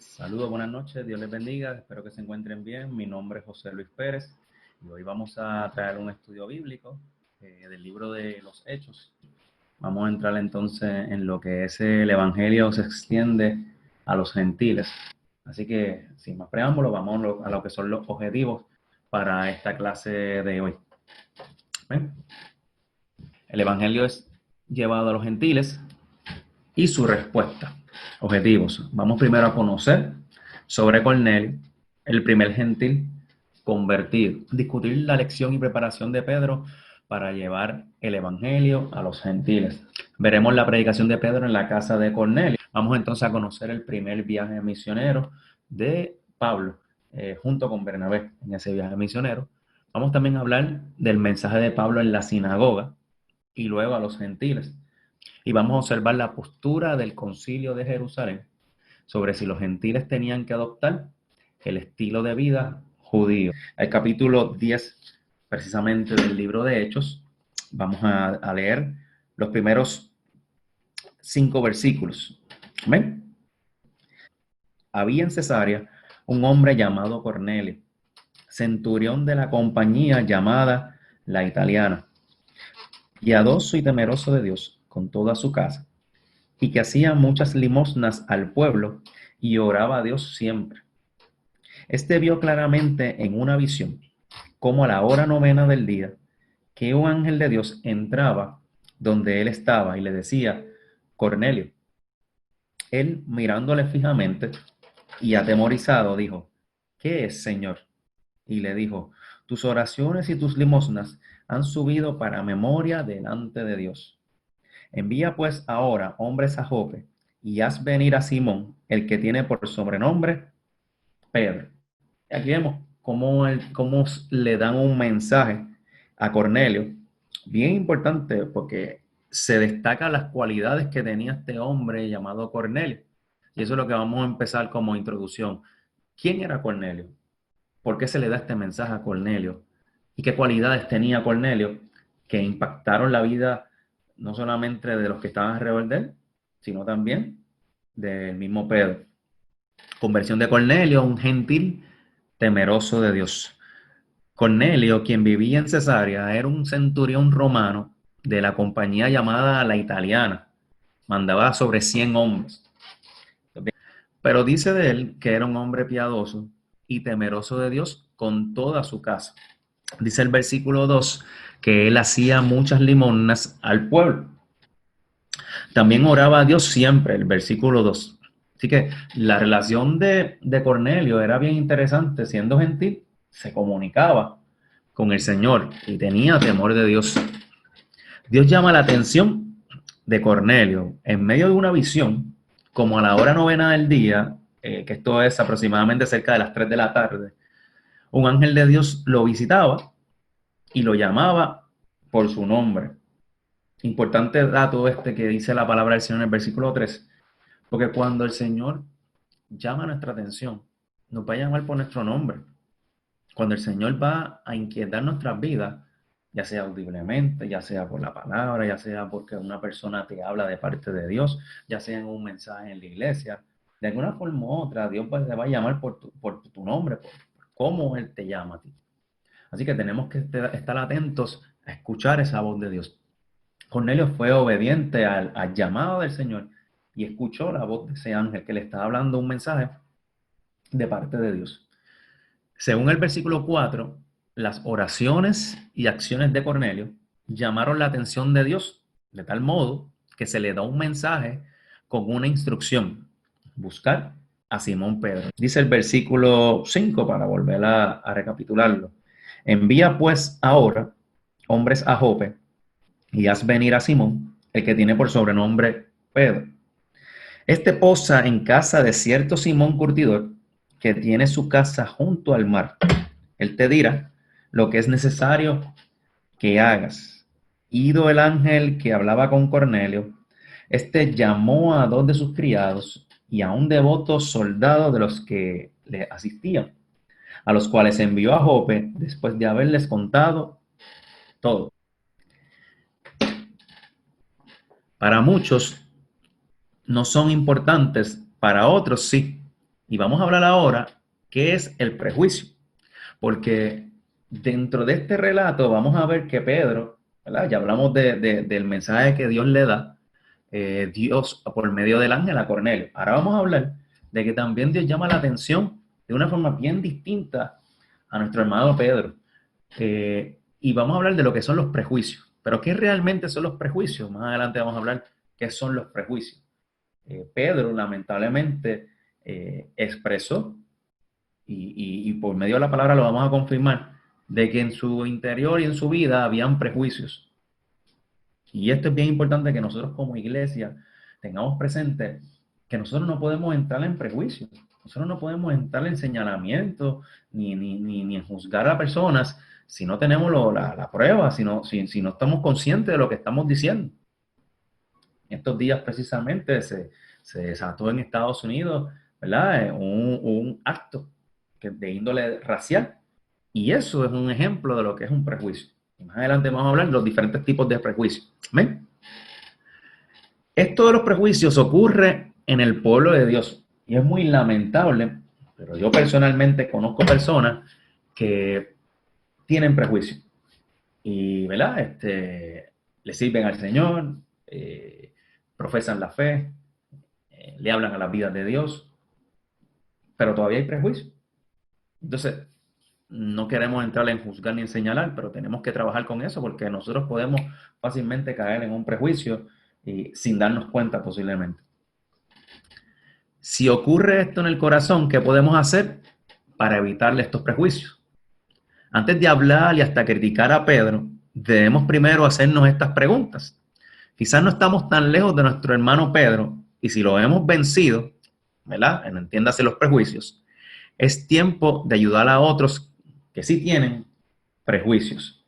Saludos, buenas noches, Dios les bendiga, espero que se encuentren bien. Mi nombre es José Luis Pérez y hoy vamos a traer un estudio bíblico del libro de los Hechos. Vamos a entrar entonces en lo que es el Evangelio se extiende a los gentiles. Así que, sin más preámbulos, vamos a lo que son los objetivos para esta clase de hoy. ¿Ven? El Evangelio es llevado a los gentiles y su respuesta. Objetivos. Vamos primero a conocer sobre Cornelio, el primer gentil convertido. Discutir la lección y preparación de Pedro para llevar el evangelio a los gentiles. Veremos la predicación de Pedro en la casa de Cornelio. Vamos entonces a conocer el primer viaje misionero de Pablo junto con Bernabé en ese viaje misionero. Vamos también a hablar del mensaje de Pablo en la sinagoga y luego a los gentiles. Y vamos a observar la postura del concilio de Jerusalén sobre si los gentiles tenían que adoptar el estilo de vida judío. El capítulo 10, precisamente del libro de Hechos, vamos a leer los primeros 5 versículos. ¿Ven? Había en Cesarea un hombre llamado Cornelio, centurión de la compañía llamada la Italiana, piadoso y temeroso de Dios con toda su casa, y que hacía muchas limosnas al pueblo y oraba a Dios siempre. Este vio claramente en una visión, como a la hora novena del día, que un ángel de Dios entraba donde él estaba y le decía, Cornelio. Él, mirándole fijamente y atemorizado, dijo, ¿qué es, Señor? Y le dijo, tus oraciones y tus limosnas han subido para memoria delante de Dios. Envía pues ahora hombres a Jope y haz venir a Simón, el que tiene por sobrenombre Pedro. Aquí vemos cómo le dan un mensaje a Cornelio, bien importante porque se destacan las cualidades que tenía este hombre llamado Cornelio. Y eso es lo que vamos a empezar como introducción. ¿Quién era Cornelio? ¿Por qué se le da este mensaje a Cornelio? ¿Y qué cualidades tenía Cornelio que impactaron la vida no solamente de los que estaban alrededor de él, sino también del mismo Pedro? Conversión de Cornelio, un gentil temeroso de Dios. Cornelio, quien vivía en Cesarea, era un centurión romano de la compañía llamada la Italiana. Mandaba sobre 100 hombres. Pero dice de él que era un hombre piadoso y temeroso de Dios con toda su casa. Dice el versículo 2 que él hacía muchas limosnas al pueblo. También oraba a Dios siempre, el versículo 2. Así que la relación de Cornelio era bien interesante. Siendo gentil, se comunicaba con el Señor y tenía temor de Dios. Dios llama la atención de Cornelio en medio de una visión, como a la hora novena del día, que esto es aproximadamente cerca de las 3 de la tarde. Un ángel de Dios lo visitaba y lo llamaba por su nombre. Importante dato este que dice la palabra del Señor en el versículo 3, porque cuando el Señor llama nuestra atención, nos va a llamar por nuestro nombre. Cuando el Señor va a inquietar nuestras vidas, ya sea audiblemente, ya sea por la palabra, ya sea porque una persona te habla de parte de Dios, ya sea en un mensaje en la iglesia, de alguna forma u otra, Dios te va a llamar por tu nombre, por cómo Él te llama a ti. Así que tenemos que estar atentos a escuchar esa voz de Dios. Cornelio fue obediente al llamado del Señor y escuchó la voz de ese ángel que le estaba hablando un mensaje de parte de Dios. Según el versículo 4, las oraciones y acciones de Cornelio llamaron la atención de Dios de tal modo que se le da un mensaje con una instrucción: buscar a Simón Pedro. Dice el versículo 5 para volver a recapitularlo. Envía pues ahora hombres a Jope y haz venir a Simón, el que tiene por sobrenombre Pedro. Este posa en casa de cierto Simón curtidor, que tiene su casa junto al mar. Él te dirá lo que es necesario que hagas. Ido el ángel que hablaba con Cornelio, este llamó a 2 de sus criados y a un devoto soldado de los que le asistían, a los cuales envió a Jope después de haberles contado todo. Para muchos no son importantes, para otros sí. Y vamos a hablar ahora qué es el prejuicio, porque dentro de este relato vamos a ver que Pedro, ¿verdad? Ya hablamos del mensaje que Dios le da, Dios por medio del ángel a Cornelio. Ahora vamos a hablar de que también Dios llama la atención de una forma bien distinta a nuestro hermano Pedro. Y vamos a hablar de lo que son los prejuicios. Pero ¿qué realmente son los prejuicios? Más adelante vamos a hablar qué son los prejuicios. Pedro lamentablemente expresó, y por medio de la palabra lo vamos a confirmar, de que en su interior y en su vida habían prejuicios. Y esto es bien importante que nosotros como iglesia tengamos presente que nosotros no podemos entrar en prejuicios, nosotros no podemos entrar en señalamiento ni en juzgar a personas si no tenemos la prueba, si no estamos conscientes de lo que estamos diciendo. Estos días precisamente se desató en Estados Unidos, ¿verdad? Un acto de índole racial. Y eso es un ejemplo de lo que es un prejuicio. Y más adelante vamos a hablar de los diferentes tipos de prejuicios. ¿Ven? Esto de los prejuicios ocurre en el pueblo de Dios. Y es muy lamentable, pero yo personalmente conozco personas que tienen prejuicios. Y, ¿verdad? Le sirven al Señor, profesan la fe, le hablan a las vidas de Dios, pero todavía hay prejuicios. Entonces, no queremos entrar en juzgar ni en señalar, pero tenemos que trabajar con eso porque nosotros podemos fácilmente caer en un prejuicio y sin darnos cuenta posiblemente. Si ocurre esto en el corazón, ¿qué podemos hacer para evitarle estos prejuicios? Antes de hablar y hasta criticar a Pedro, debemos primero hacernos estas preguntas. Quizás no estamos tan lejos de nuestro hermano Pedro y si lo hemos vencido, ¿verdad? Entiéndase los prejuicios. Es tiempo de ayudar a otros que sí tienen prejuicios.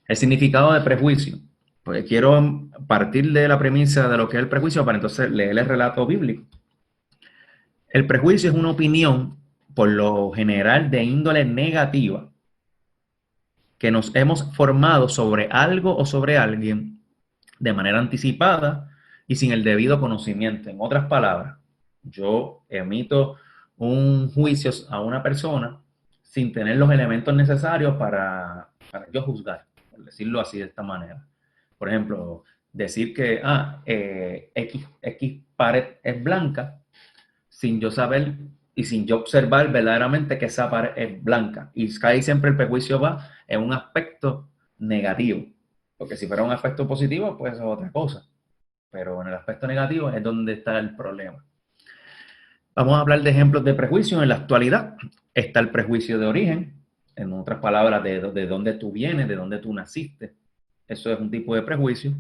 El significado de prejuicio. Pues quiero partir de la premisa de lo que es el prejuicio para entonces leer el relato bíblico. El prejuicio es una opinión, por lo general, de índole negativa, que nos hemos formado sobre algo o sobre alguien de manera anticipada y sin el debido conocimiento. En otras palabras, yo emito un juicio a una persona sin tener los elementos necesarios para yo juzgar, por decirlo así de esta manera. Por ejemplo, decir que X pared es blanca sin yo saber y sin yo observar verdaderamente que esa pared es blanca. Y casi siempre el prejuicio va en un aspecto negativo. Porque si fuera un aspecto positivo, pues es otra cosa. Pero en el aspecto negativo es donde está el problema. Vamos a hablar de ejemplos de prejuicio en la actualidad. Está el prejuicio de origen, en otras palabras, de dónde tú vienes, de dónde tú naciste. Eso es un tipo de prejuicio.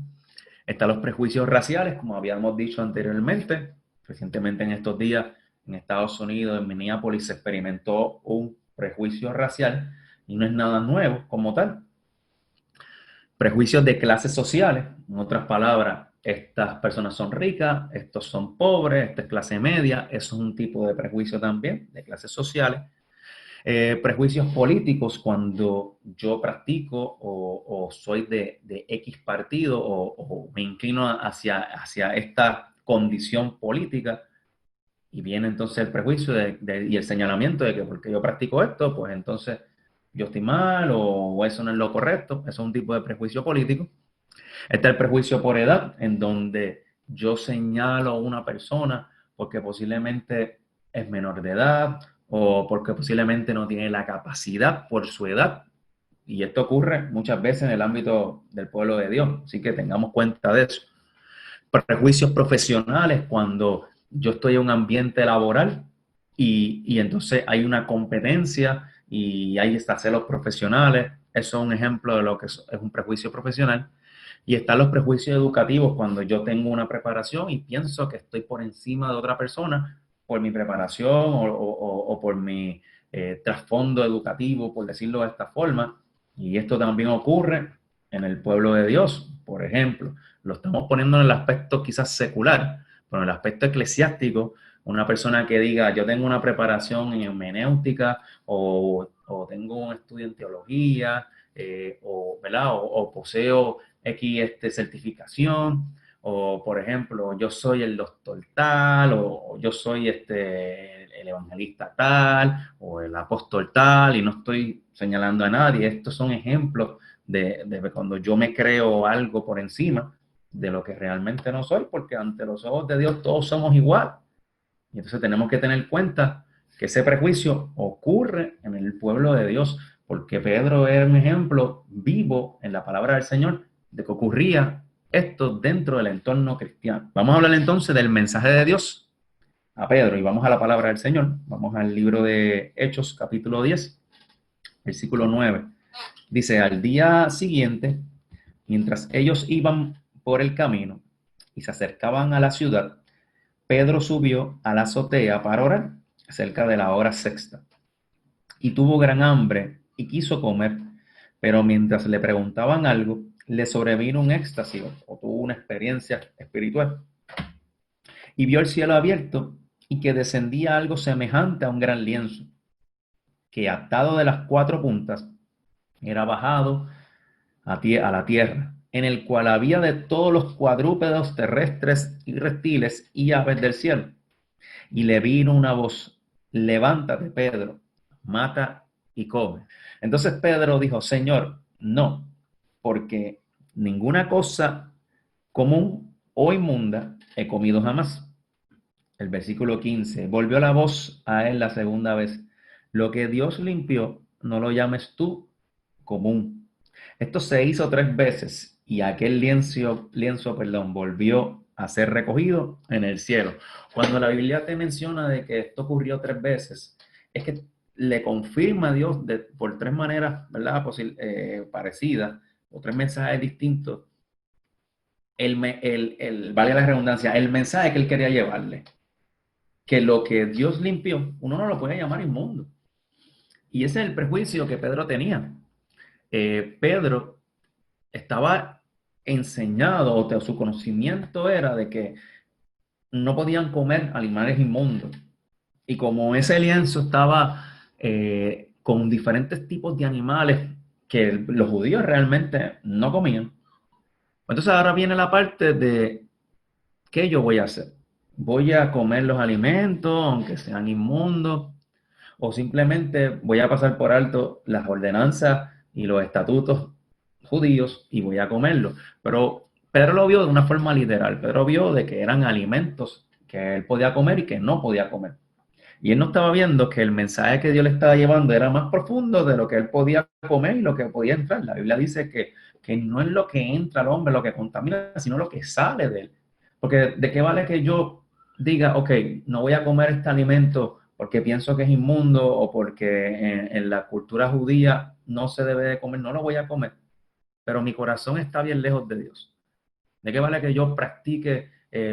Están los prejuicios raciales, como habíamos dicho anteriormente. Recientemente en estos días, en Estados Unidos, en Minneapolis, se experimentó un prejuicio racial y no es nada nuevo como tal. Prejuicios de clases sociales, en otras palabras, estas personas son ricas, estos son pobres, esta es clase media, eso es un tipo de prejuicio también, de clases sociales. Prejuicios políticos, cuando yo practico o soy de X partido o me inclino hacia esta condición política, y viene entonces el prejuicio y el señalamiento de que porque yo practico esto, pues entonces yo estoy mal o eso no es lo correcto. Eso es un tipo de prejuicio político. Está el prejuicio por edad, en donde yo señalo a una persona porque posiblemente es menor de edad o porque posiblemente no tiene la capacidad por su edad. Y esto ocurre muchas veces en el ámbito del pueblo de Dios, así que tengamos cuenta de eso. Prejuicios profesionales, cuando yo estoy en un ambiente laboral y entonces hay una competencia y hay celos profesionales. Eso es un ejemplo de lo que es un prejuicio profesional. Y están los prejuicios educativos, cuando yo tengo una preparación y pienso que estoy por encima de otra persona por mi preparación o por mi trasfondo educativo, por decirlo de esta forma. Y esto también ocurre en el pueblo de Dios, por ejemplo. Lo estamos poniendo en el aspecto quizás secular, pero en el aspecto eclesiástico, una persona que diga, yo tengo una preparación en hermenéutica o tengo un estudio en teología, ¿verdad? O poseo X certificación O, por ejemplo, yo soy el doctor tal, o yo soy el evangelista tal, o el apóstol tal, y no estoy señalando a nadie. Estos son ejemplos de cuando yo me creo algo por encima de lo que realmente no soy, porque ante los ojos de Dios todos somos igual. Y entonces tenemos que tener en cuenta que ese prejuicio ocurre en el pueblo de Dios, porque Pedro era un ejemplo vivo en la palabra del Señor de que ocurría esto dentro del entorno cristiano. Vamos a hablar entonces del mensaje de Dios a Pedro y vamos a la palabra del Señor. Vamos al libro de Hechos, capítulo 10, versículo 9. Dice, al día siguiente, mientras ellos iban por el camino y se acercaban a la ciudad, Pedro subió a la azotea para orar cerca de la hora sexta y tuvo gran hambre y quiso comer, pero mientras le preguntaban algo, le sobrevino un éxtasis o tuvo una experiencia espiritual y vio el cielo abierto y que descendía algo semejante a un gran lienzo que atado de las cuatro puntas era bajado a la tierra, en el cual había de todos los cuadrúpedos terrestres y reptiles y aves del cielo. Y le vino una voz, levántate, Pedro, mata y come. Entonces Pedro dijo, Señor, no, porque ninguna cosa común o inmunda he comido jamás. El versículo 15, volvió la voz a él la segunda vez, lo que Dios limpió, no lo llames tú común. Esto se hizo tres veces y aquel lienzo, volvió a ser recogido en el cielo. Cuando la Biblia te menciona de que esto ocurrió tres veces, es que le confirma a Dios por tres maneras, ¿verdad? Parecidas, o tres mensajes distintos, vale la redundancia, el mensaje que él quería llevarle. Que lo que Dios limpió, uno no lo puede llamar inmundo. Y ese es el prejuicio que Pedro tenía. Pedro estaba enseñado, o su conocimiento era de que no podían comer animales inmundos. Y como ese lienzo estaba con diferentes tipos de animales que los judíos realmente no comían, entonces ahora viene la parte de qué yo voy a hacer. Voy a comer los alimentos, aunque sean inmundos, o simplemente voy a pasar por alto las ordenanzas y los estatutos judíos y voy a comerlo. Pero Pedro lo vio de una forma literal. Pedro vio de que eran alimentos que él podía comer y que no podía comer. Y él no estaba viendo que el mensaje que Dios le estaba llevando era más profundo de lo que él podía comer y lo que podía entrar. La Biblia dice que no es lo que entra al hombre lo que contamina, sino lo que sale de él. Porque ¿de qué vale que yo diga, ok, no voy a comer este alimento porque pienso que es inmundo o porque en la cultura judía no se debe de comer? No lo voy a comer, pero mi corazón está bien lejos de Dios. ¿De qué vale que yo practique,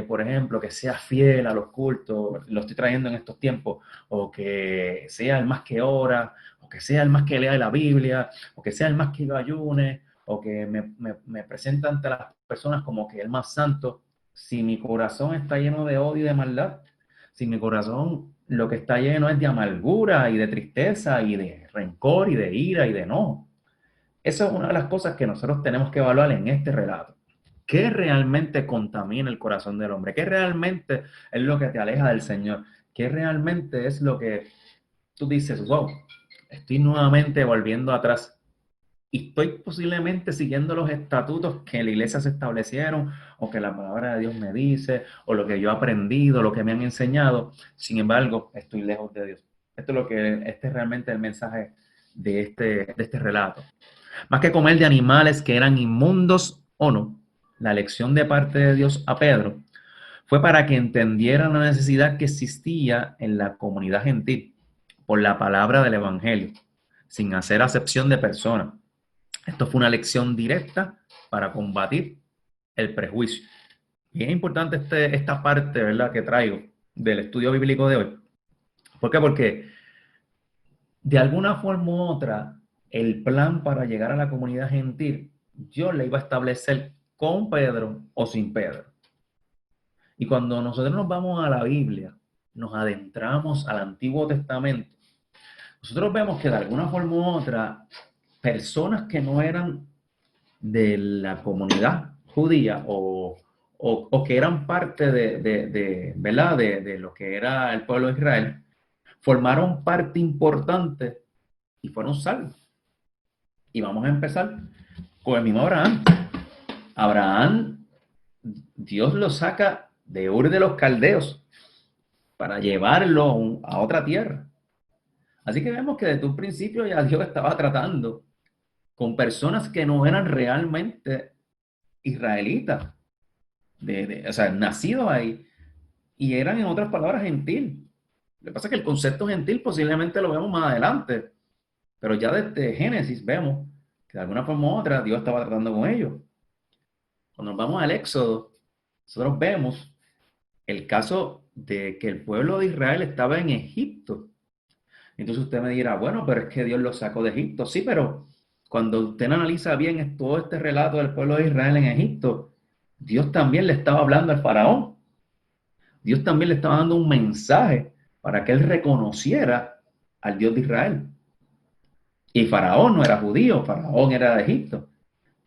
por ejemplo, que sea fiel a los cultos, lo estoy trayendo en estos tiempos, o que sea el más que ora, o que sea el más que lea la Biblia, o que sea el más que yo ayune, o que me presenta ante las personas como que el más santo, si mi corazón está lleno de odio y de maldad, si mi corazón lo que está lleno es de amargura y de tristeza y de rencor y de ira y de enojo? Esa es una de las cosas que nosotros tenemos que evaluar en este relato. ¿Qué realmente contamina el corazón del hombre? ¿Qué realmente es lo que te aleja del Señor? ¿Qué realmente es lo que tú dices, wow, estoy nuevamente volviendo atrás y estoy posiblemente siguiendo los estatutos que la iglesia se establecieron o que la palabra de Dios me dice o lo que yo he aprendido, lo que me han enseñado? Sin embargo, estoy lejos de Dios. Esto es lo que, este es realmente el mensaje de este relato. Más que comer de animales que eran inmundos o no, la lección de parte de Dios a Pedro fue para que entendiera la necesidad que existía en la comunidad gentil por la palabra del Evangelio, sin hacer acepción de personas. Esto fue una lección directa para combatir el prejuicio. Y es importante esta parte, ¿verdad?, que traigo del estudio bíblico de hoy. ¿Por qué? Porque de alguna forma u otra, el plan para llegar a la comunidad gentil, yo le iba a establecer con Pedro o sin Pedro. Y cuando nosotros nos vamos a la Biblia, nos adentramos al Antiguo Testamento, nosotros vemos que de alguna forma u otra, personas que no eran de la comunidad judía o que eran parte ¿verdad? De lo que era el pueblo de Israel, formaron parte importante y fueron salvos. Y vamos a empezar con el mismo Abraham. Abraham, Dios lo saca de Ur de los Caldeos para llevarlo a otra tierra. Así que vemos que desde un principio ya Dios estaba tratando con personas que no eran realmente israelitas, o sea, nacidos ahí, y eran en otras palabras gentil. Lo que pasa es que el concepto gentil posiblemente lo vemos más adelante, pero ya desde Génesis vemos que de alguna forma u otra Dios estaba tratando con ellos. Cuando nos vamos al Éxodo, nosotros vemos el caso de que el pueblo de Israel estaba en Egipto. Entonces usted me dirá, bueno, pero es que Dios los sacó de Egipto. Sí, pero cuando usted analiza bien todo este relato del pueblo de Israel en Egipto, Dios también le estaba hablando al faraón. Dios también le estaba dando un mensaje para que él reconociera al Dios de Israel. Y Faraón no era judío, Faraón era de Egipto.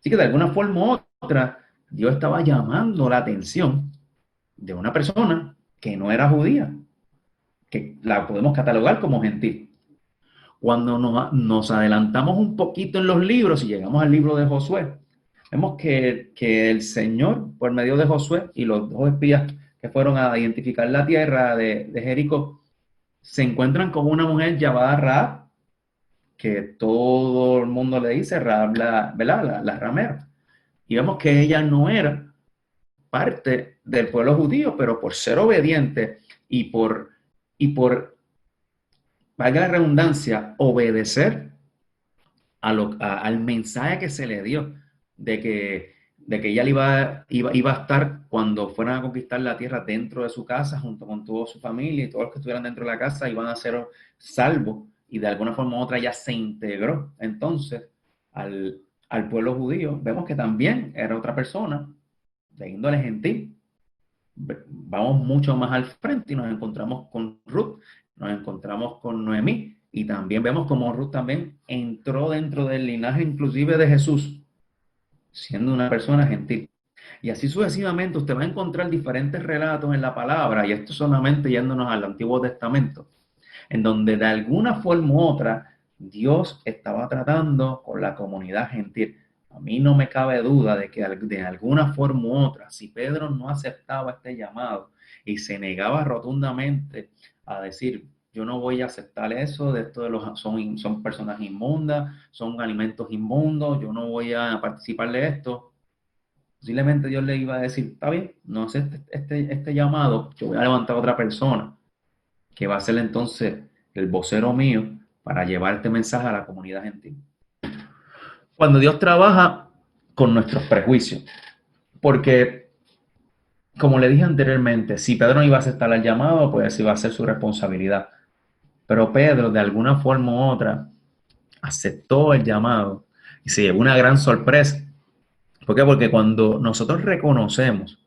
Así que de alguna forma u otra, Dios estaba llamando la atención de una persona que no era judía, que la podemos catalogar como gentil. Cuando nos adelantamos un poquito en los libros y llegamos al libro de Josué, vemos que el Señor, por medio de Josué y los dos espías que fueron a identificar la tierra de Jericó, se encuentran con una mujer llamada Rahab, que todo el mundo le dice Rahab, ¿verdad? La ramera. Y vemos que ella no era parte del pueblo judío, pero por ser obediente y por valga la redundancia, obedecer al mensaje que se le dio de que ella iba a estar cuando fueran a conquistar la tierra dentro de su casa, junto con toda su familia y todos los que estuvieran dentro de la casa iban a ser salvos, y de alguna forma u otra ya se integró entonces al pueblo judío. Vemos que también era otra persona de índole gentil. Vamos mucho más al frente y nos encontramos con Ruth, nos encontramos con Noemí, y también vemos como Ruth también entró dentro del linaje inclusive de Jesús, siendo una persona gentil. Y así sucesivamente usted va a encontrar diferentes relatos en la palabra, y esto solamente yéndonos al Antiguo Testamento, en donde de alguna forma u otra Dios estaba tratando con la comunidad gentil. A mí no me cabe duda de que de alguna forma u otra, si Pedro no aceptaba este llamado y se negaba rotundamente a decir, yo no voy a aceptar eso, de esto de son personas inmundas, son alimentos inmundos, yo no voy a participar de esto, posiblemente Dios le iba a decir, está bien, no aceptes este llamado, yo voy a levantar a otra persona que va a ser entonces el vocero mío para llevar este mensaje a la comunidad gentil. Cuando Dios trabaja con nuestros prejuicios, porque como le dije anteriormente, si Pedro no iba a aceptar el llamado, pues iba a ser su responsabilidad. Pero Pedro, de alguna forma u otra, aceptó el llamado y se llevó una gran sorpresa. ¿Por qué? Porque cuando nosotros reconocemos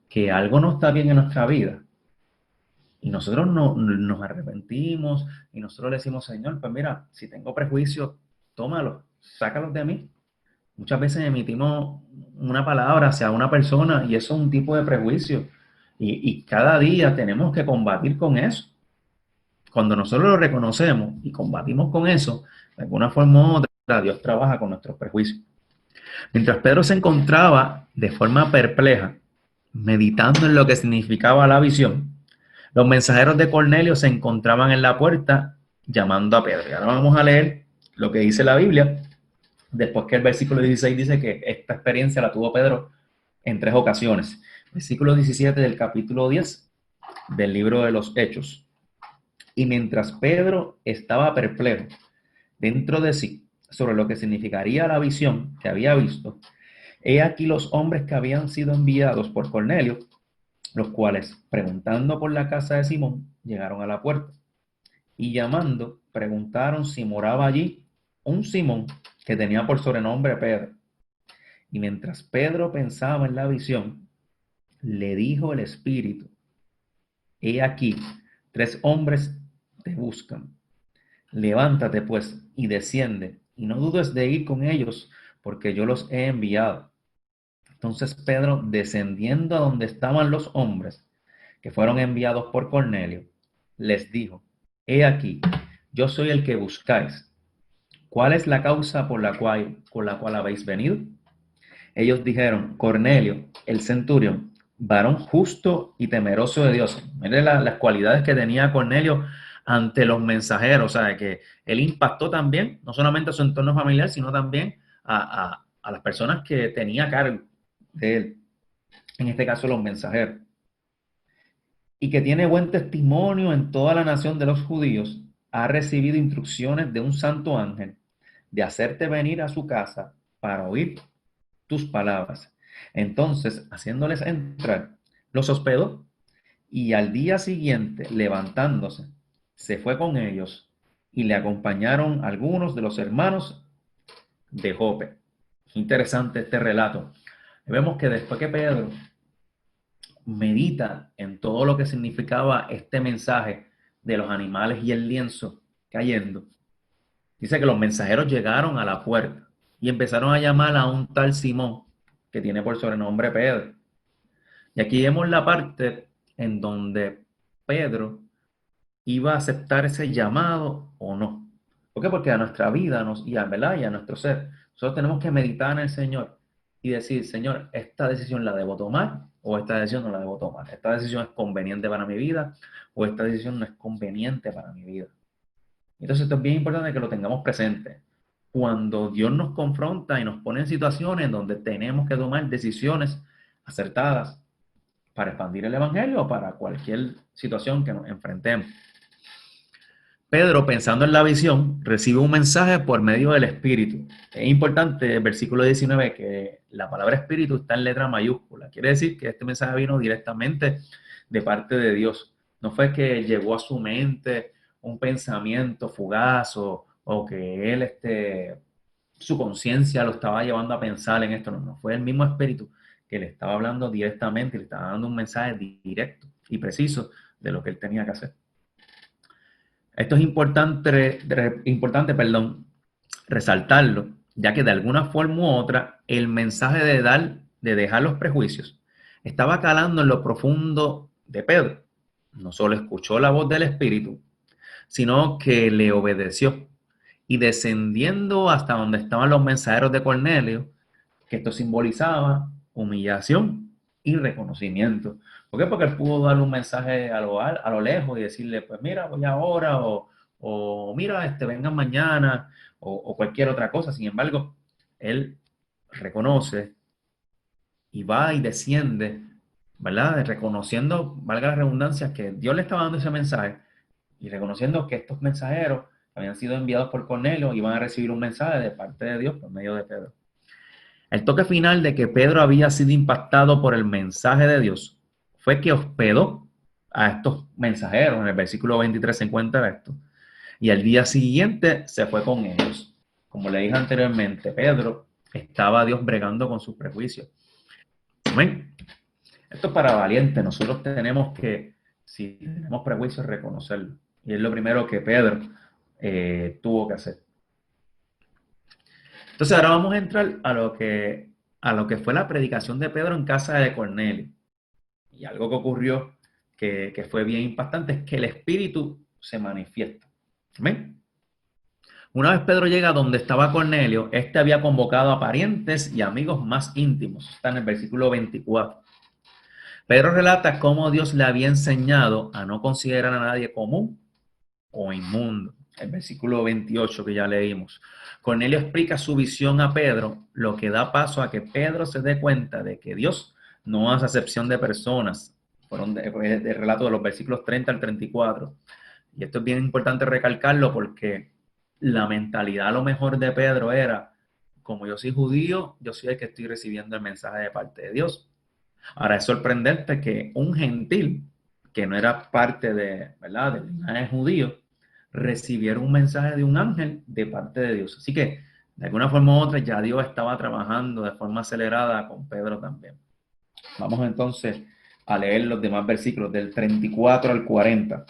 que algo no está bien en nuestra vida, y nosotros nos arrepentimos y nosotros le decimos, Señor, pues mira, si tengo prejuicios, tómalos, sácalos de mí. Muchas veces emitimos una palabra hacia una persona y eso es un tipo de prejuicio. Y cada día tenemos que combatir con eso. Cuando nosotros lo reconocemos y combatimos con eso, de alguna forma u otra, Dios trabaja con nuestros prejuicios. Mientras Pedro se encontraba de forma perpleja, meditando en lo que significaba la visión, los mensajeros de Cornelio se encontraban en la puerta llamando a Pedro. Y ahora vamos a leer lo que dice la Biblia, después que el versículo 16 dice que esta experiencia la tuvo Pedro en 3 ocasiones. Versículo 17 del capítulo 10 del libro de los Hechos. Y mientras Pedro estaba perplejo dentro de sí sobre lo que significaría la visión que había visto, he aquí los hombres que habían sido enviados por Cornelio, los cuales, preguntando por la casa de Simón, llegaron a la puerta y llamando, preguntaron si moraba allí un Simón que tenía por sobrenombre Pedro. Y mientras Pedro pensaba en la visión, le dijo el Espíritu, he aquí, 3 hombres te buscan. Levántate pues y desciende, y no dudes de ir con ellos, porque yo los he enviado. Entonces Pedro, descendiendo a donde estaban los hombres que fueron enviados por Cornelio, les dijo: He aquí, yo soy el que buscáis. ¿Cuál es la causa con la cual habéis venido? Ellos dijeron: Cornelio, el centurión, varón justo y temeroso de Dios. Miren las cualidades que tenía Cornelio ante los mensajeros, o sea, que él impactó también, no solamente a su entorno familiar, sino también a las personas que tenía a cargo de él, en este caso los mensajeros, y que tiene buen testimonio en toda la nación de los judíos, ha recibido instrucciones de un santo ángel de hacerte venir a su casa para oír tus palabras. Entonces, haciéndoles entrar, los hospedó, y al día siguiente, levantándose, se fue con ellos y le acompañaron algunos de los hermanos de Jope. Interesante este relato. Vemos que después que Pedro medita en todo lo que significaba este mensaje de los animales y el lienzo cayendo, dice que los mensajeros llegaron a la puerta y empezaron a llamar a un tal Simón, que tiene por sobrenombre Pedro. Y aquí vemos la parte en donde Pedro iba a aceptar ese llamado o no. ¿Por qué? Porque a nuestra vida ¿verdad? Y a nuestro ser, nosotros tenemos que meditar en el Señor y decir: Señor, esta decisión la debo tomar o esta decisión no la debo tomar. Esta decisión es conveniente para mi vida o esta decisión no es conveniente para mi vida. Entonces esto es bien importante que lo tengamos presente. Cuando Dios nos confronta y nos pone en situaciones en donde tenemos que tomar decisiones acertadas para expandir el Evangelio o para cualquier situación que nos enfrentemos. Pedro, pensando en la visión, recibe un mensaje por medio del Espíritu. Es importante el versículo 19 que la palabra Espíritu está en letra mayúscula. Quiere decir que este mensaje vino directamente de parte de Dios. No fue que llegó a su mente un pensamiento fugaz o que él, su conciencia lo estaba llevando a pensar en esto. No, no, fue el mismo Espíritu que le estaba hablando directamente, le estaba dando un mensaje directo y preciso de lo que él tenía que hacer. Esto es importante, resaltarlo, ya que de alguna forma u otra el mensaje de dejar los prejuicios estaba calando en lo profundo de Pedro. No solo escuchó la voz del Espíritu, sino que le obedeció. Y descendiendo hasta donde estaban los mensajeros de Cornelio, que esto simbolizaba humillación y reconocimiento. ¿Por qué? Porque él pudo darle un mensaje a lo lejos y decirle: pues mira, voy ahora, o mira, vengan mañana, o cualquier otra cosa. Sin embargo, él reconoce y va y desciende, ¿verdad? Reconociendo, valga la redundancia, que Dios le estaba dando ese mensaje y reconociendo que estos mensajeros habían sido enviados por Cornelio y iban a recibir un mensaje de parte de Dios por medio de Pedro. El toque final de que Pedro había sido impactado por el mensaje de Dios fue que hospedó a estos mensajeros. En el versículo 23 se encuentra esto. Y al día siguiente se fue con ellos. Como le dije anteriormente, Pedro estaba a Dios bregando con sus prejuicios. Amén. Esto es para valientes. Nosotros tenemos que, si tenemos prejuicios, reconocerlo. Y es lo primero que Pedro tuvo que hacer. Entonces ahora vamos a entrar a lo que fue la predicación de Pedro en casa de Cornelio. Y algo que ocurrió que fue bien impactante es que el Espíritu se manifiesta. ¿Amén? Una vez Pedro llega donde estaba Cornelio, este había convocado a parientes y amigos más íntimos. Está en el versículo 24. Pedro relata cómo Dios le había enseñado a no considerar a nadie común o inmundo. El versículo 28 que ya leímos. Cornelio explica su visión a Pedro, lo que da paso a que Pedro se dé cuenta de que Dios no hace acepción de personas. Fueron el relato de los versículos 30 al 34. Y esto es bien importante recalcarlo porque la mentalidad a lo mejor de Pedro era: como yo soy judío, yo soy el que estoy recibiendo el mensaje de parte de Dios. Ahora es sorprendente que un gentil, que no era parte ¿verdad?, del linaje judío, recibiera un mensaje de un ángel de parte de Dios. Así que, de alguna forma u otra, ya Dios estaba trabajando de forma acelerada con Pedro también. Vamos entonces a leer los demás versículos del 34 al 40.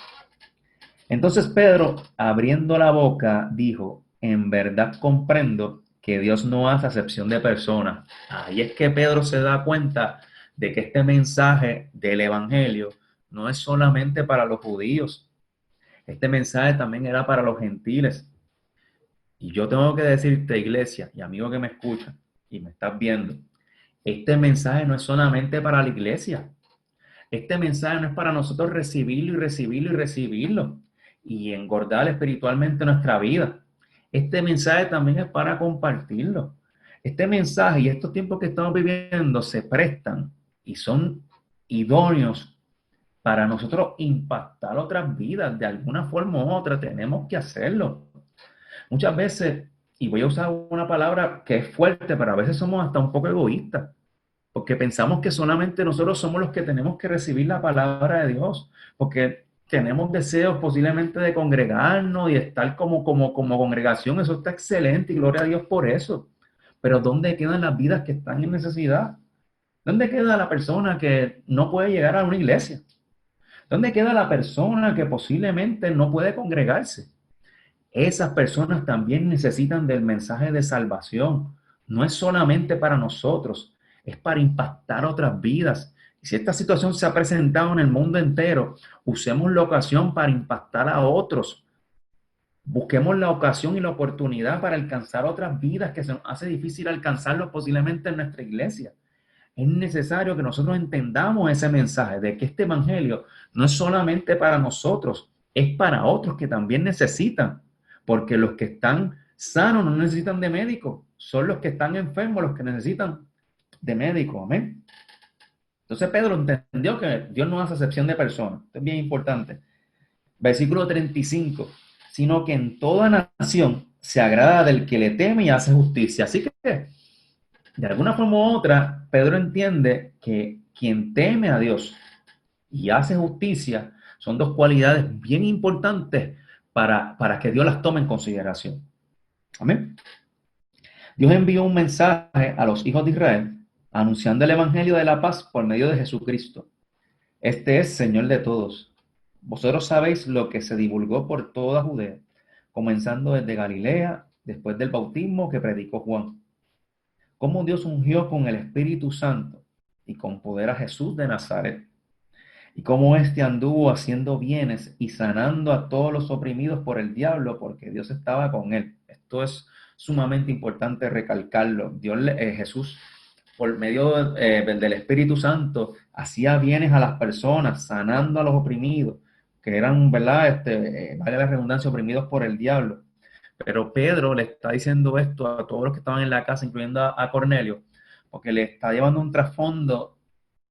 Entonces Pedro, abriendo la boca, dijo: en verdad comprendo que Dios no hace acepción de personas. Ahí es que Pedro se da cuenta de que este mensaje del Evangelio no es solamente para los judíos. Este mensaje también era para los gentiles. Y yo tengo que decirte, iglesia y amigo que me escucha y me estás viendo, este mensaje no es solamente para la iglesia. Este mensaje no es para nosotros recibirlo y recibirlo y recibirlo y engordar espiritualmente nuestra vida. Este mensaje también es para compartirlo. Este mensaje y estos tiempos que estamos viviendo se prestan y son idóneos para nosotros impactar otras vidas de alguna forma u otra. Tenemos que hacerlo. Muchas veces, y voy a usar una palabra que es fuerte, pero a veces somos hasta un poco egoístas, porque pensamos que solamente nosotros somos los que tenemos que recibir la palabra de Dios, porque tenemos deseos posiblemente de congregarnos y estar como congregación. Eso está excelente y gloria a Dios por eso. Pero ¿dónde quedan las vidas que están en necesidad? ¿Dónde queda la persona que no puede llegar a una iglesia? ¿Dónde queda la persona que posiblemente no puede congregarse? Esas personas también necesitan del mensaje de salvación. No es solamente para nosotros, es para impactar otras vidas. Y si esta situación se ha presentado en el mundo entero, usemos la ocasión para impactar a otros. Busquemos la ocasión y la oportunidad para alcanzar otras vidas que se nos hace difícil alcanzarlos posiblemente en nuestra iglesia. Es necesario que nosotros entendamos ese mensaje de que este evangelio no es solamente para nosotros, es para otros que también necesitan, porque los que están sanos no necesitan de médico, son los que están enfermos los que necesitan de médico. Amén. Entonces Pedro entendió que Dios no hace acepción de personas. Esto es bien importante. Versículo 35. Sino que en toda nación se agrada del que le teme y hace justicia. Así que de alguna forma u otra, Pedro entiende que quien teme a Dios y hace justicia son dos cualidades bien importantes para que Dios las tome en consideración. Amén. Dios envió un mensaje a los hijos de Israel anunciando el evangelio de la paz por medio de Jesucristo. Este es Señor de todos. Vosotros sabéis lo que se divulgó por toda Judea, comenzando desde Galilea, después del bautismo que predicó Juan, cómo Dios ungió con el Espíritu Santo y con poder a Jesús de Nazaret, y cómo éste anduvo haciendo bienes y sanando a todos los oprimidos por el diablo, porque Dios estaba con él. Esto es sumamente importante recalcarlo. Jesús, por medio del Espíritu Santo, hacía bienes a las personas, sanando a los oprimidos, que eran, ¿verdad? Vale la redundancia, oprimidos por el diablo. Pero Pedro le está diciendo esto a todos los que estaban en la casa, incluyendo a Cornelio, porque le está llevando un trasfondo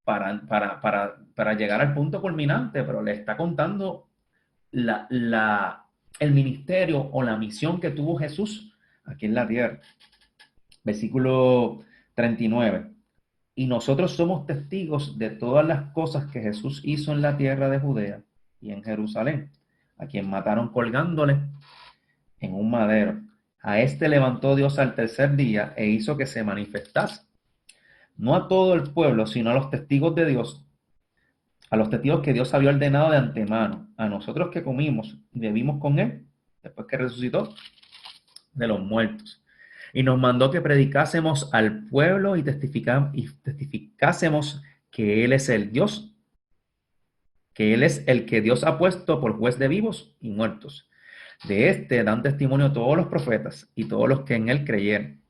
para llegar al punto culminante, pero le está contando el ministerio o la misión que tuvo Jesús aquí en la tierra. Versículo 39. Y nosotros somos testigos de todas las cosas que Jesús hizo en la tierra de Judea y en Jerusalén, a quien mataron colgándole en un madero. A este levantó Dios al tercer día e hizo que se manifestase, no a todo el pueblo, sino a los testigos de Dios, a los testigos que Dios había ordenado de antemano, a nosotros que comimos y bebimos con él, después que resucitó de los muertos. Y nos mandó que predicásemos al pueblo y testificásemos que Él es el Dios, que Él es el que Dios ha puesto por juez de vivos y muertos. De este dan testimonio todos los profetas y todos los que en Él creyeron.